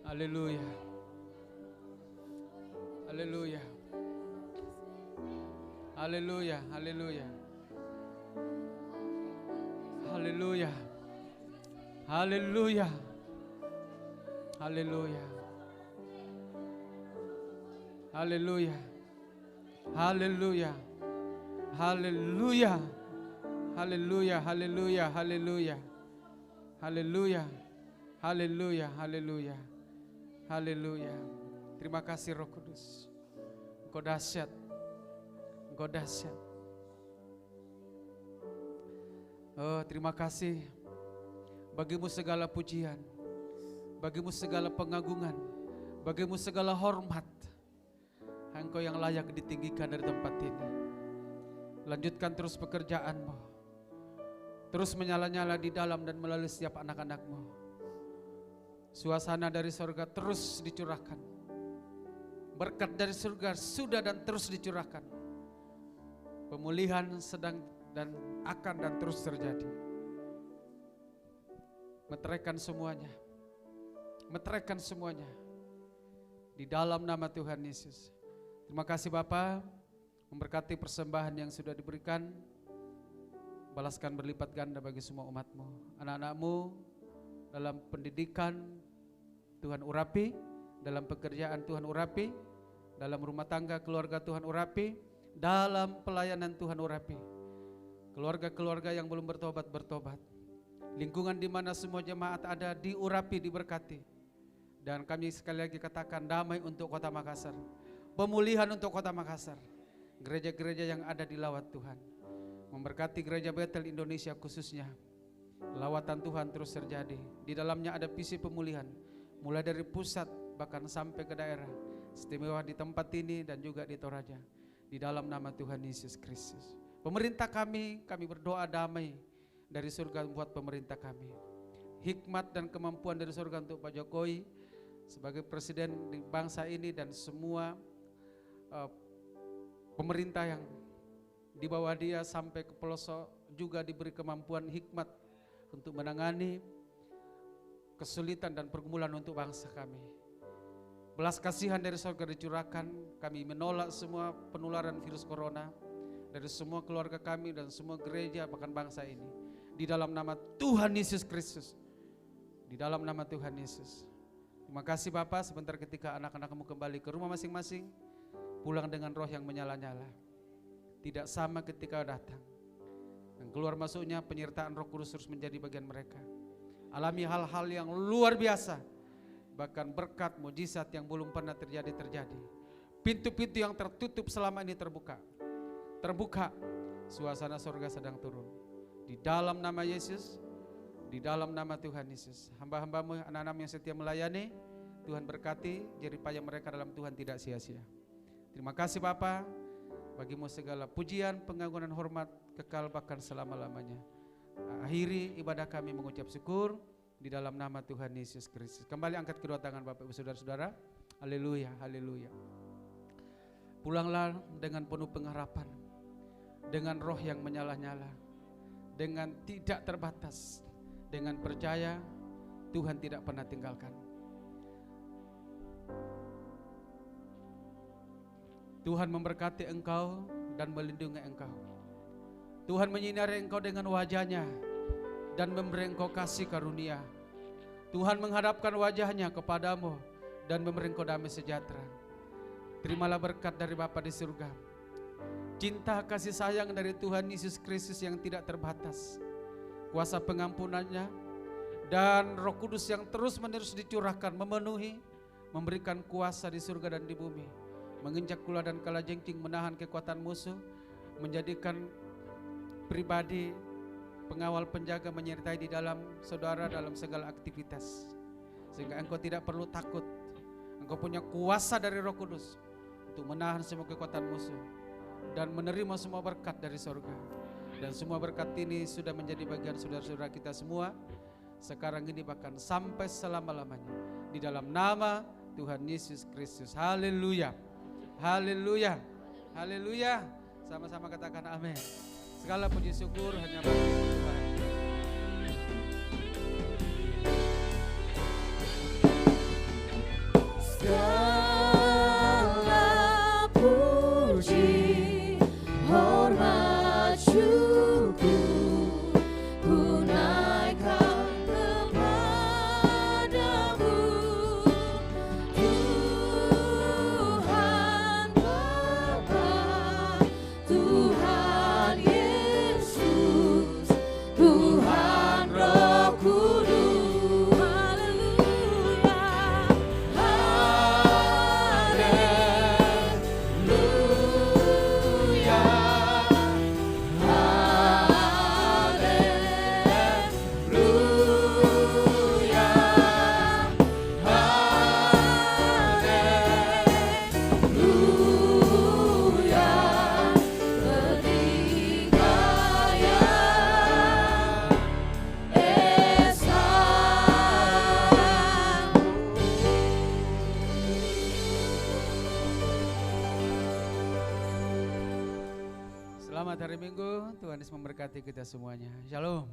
Haleluya. Haleluya. Haleluya. Haleluya. Haleluya. Haleluya. Haleluya. Haleluya. Haleluya. Haleluya. Haleluya. Haleluya. Haleluya. Haleluya. Haleluya. Haleluya. Haleluya. Terima kasih Roh Kudus. Engkau dahsyat. Engkau dahsyat. Oh, terima kasih. Bagimu segala pujian. Bagimu segala pengagungan. Bagimu segala hormat. Engkau yang layak ditinggikan dari tempat ini. Lanjutkan terus pekerjaanmu. Terus menyala-nyala di dalam dan melalui setiap anak-anakmu. Suasana dari surga terus dicurahkan. Berkat dari surga sudah dan terus dicurahkan. Pemulihan sedang dan akan dan terus terjadi. Meteraikan semuanya. Meteraikan semuanya. Di dalam nama Tuhan Yesus. Terima kasih Bapa, memberkati persembahan yang sudah diberikan. Balaskan berlipat ganda bagi semua umat-Mu. Anak-anak-Mu dalam pendidikan Tuhan urapi, dalam pekerjaan Tuhan urapi, dalam rumah tangga keluarga Tuhan urapi, dalam pelayanan Tuhan urapi. Keluarga-keluarga yang belum bertobat, bertobat. Lingkungan di mana semua jemaat ada diurapi, diberkati. Dan kami sekali lagi katakan damai untuk Kota Makassar. Pemulihan untuk Kota Makassar. Gereja-gereja yang ada di lawat Tuhan. Memberkati gereja Betel Indonesia khususnya. Lawatan Tuhan terus terjadi. Di dalamnya ada visi pemulihan. Mulai dari pusat bahkan sampai ke daerah. Istimewa di tempat ini dan juga di Toraja. Di dalam nama Tuhan Yesus Kristus. Pemerintah kami berdoa damai dari surga buat pemerintah kami. Hikmat dan kemampuan dari surga untuk Pak Jokowi sebagai presiden di bangsa ini dan semua pemerintah yang di bawah dia sampai ke pelosok juga diberi kemampuan hikmat untuk menangani kesulitan dan pergumulan untuk bangsa kami. Belas kasihan dari surga dicurahkan, kami menolak semua penularan virus corona dari semua keluarga kami dan semua gereja bahkan bangsa ini. Di dalam nama Tuhan Yesus Kristus. Di dalam nama Tuhan Yesus. Terima kasih Bapak, sebentar ketika anak-anakmu kembali ke rumah masing-masing, pulang dengan roh yang menyala-nyala. Tidak sama ketika datang. Dan keluar masuknya penyertaan Roh Kudus terus menjadi bagian mereka. Alami hal-hal yang luar biasa. Bahkan berkat mujizat yang belum pernah terjadi. Pintu-pintu yang tertutup selama ini terbuka. Terbuka, suasana surga sedang turun. Di dalam nama Yesus, di dalam nama Tuhan Yesus. Hamba-hambamu, anak-anak yang setia melayani, Tuhan berkati, jerih payah mereka dalam Tuhan tidak sia-sia. Terima kasih Bapa, bagimu segala pujian, pengagungan, hormat, kekal bahkan selama-lamanya. Akhiri ibadah kami mengucap syukur di dalam nama Tuhan Yesus Kristus. Kembali angkat kedua tangan Bapak Ibu Saudara-saudara. Haleluya, haleluya. Pulanglah dengan penuh pengharapan, dengan roh yang menyala-nyala, dengan tidak terbatas, dengan percaya Tuhan tidak pernah tinggalkan. Tuhan memberkati engkau dan melindungi engkau. Tuhan menyinari engkau dengan wajahnya dan memberi engkau kasih karunia. Tuhan menghadapkan wajahnya kepadamu dan memberi engkau damai sejahtera. Terimalah berkat dari Bapa di surga. Cinta kasih sayang dari Tuhan Yesus Kristus yang tidak terbatas. Kuasa pengampunannya dan Roh Kudus yang terus-menerus dicurahkan memenuhi, memberikan kuasa di surga dan di bumi. Menginjak kula dan kalajengking, menahan kekuatan musuh, menjadikan pribadi pengawal penjaga menyertai di dalam saudara dalam segala aktivitas. Sehingga engkau tidak perlu takut, Engkau punya kuasa dari Roh Kudus untuk menahan semua kekuatan musuh dan menerima semua berkat dari surga. Dan semua berkat ini sudah menjadi bagian saudara-saudara kita semua sekarang ini bahkan sampai selama-lamanya. Di dalam nama Tuhan Yesus Kristus. Haleluya. Haleluya. Haleluya. Sama-sama katakan amin. Segala puji syukur hanya bagi Tuhan. Segala puji, hormat, syukur ku naikkan kepadamu, Tuhan Bapa, Tuhan Yesus, Tuhan Roh Kudus. Selamat hari Minggu, Tuhan Yesus memberkati kita semuanya. Shalom.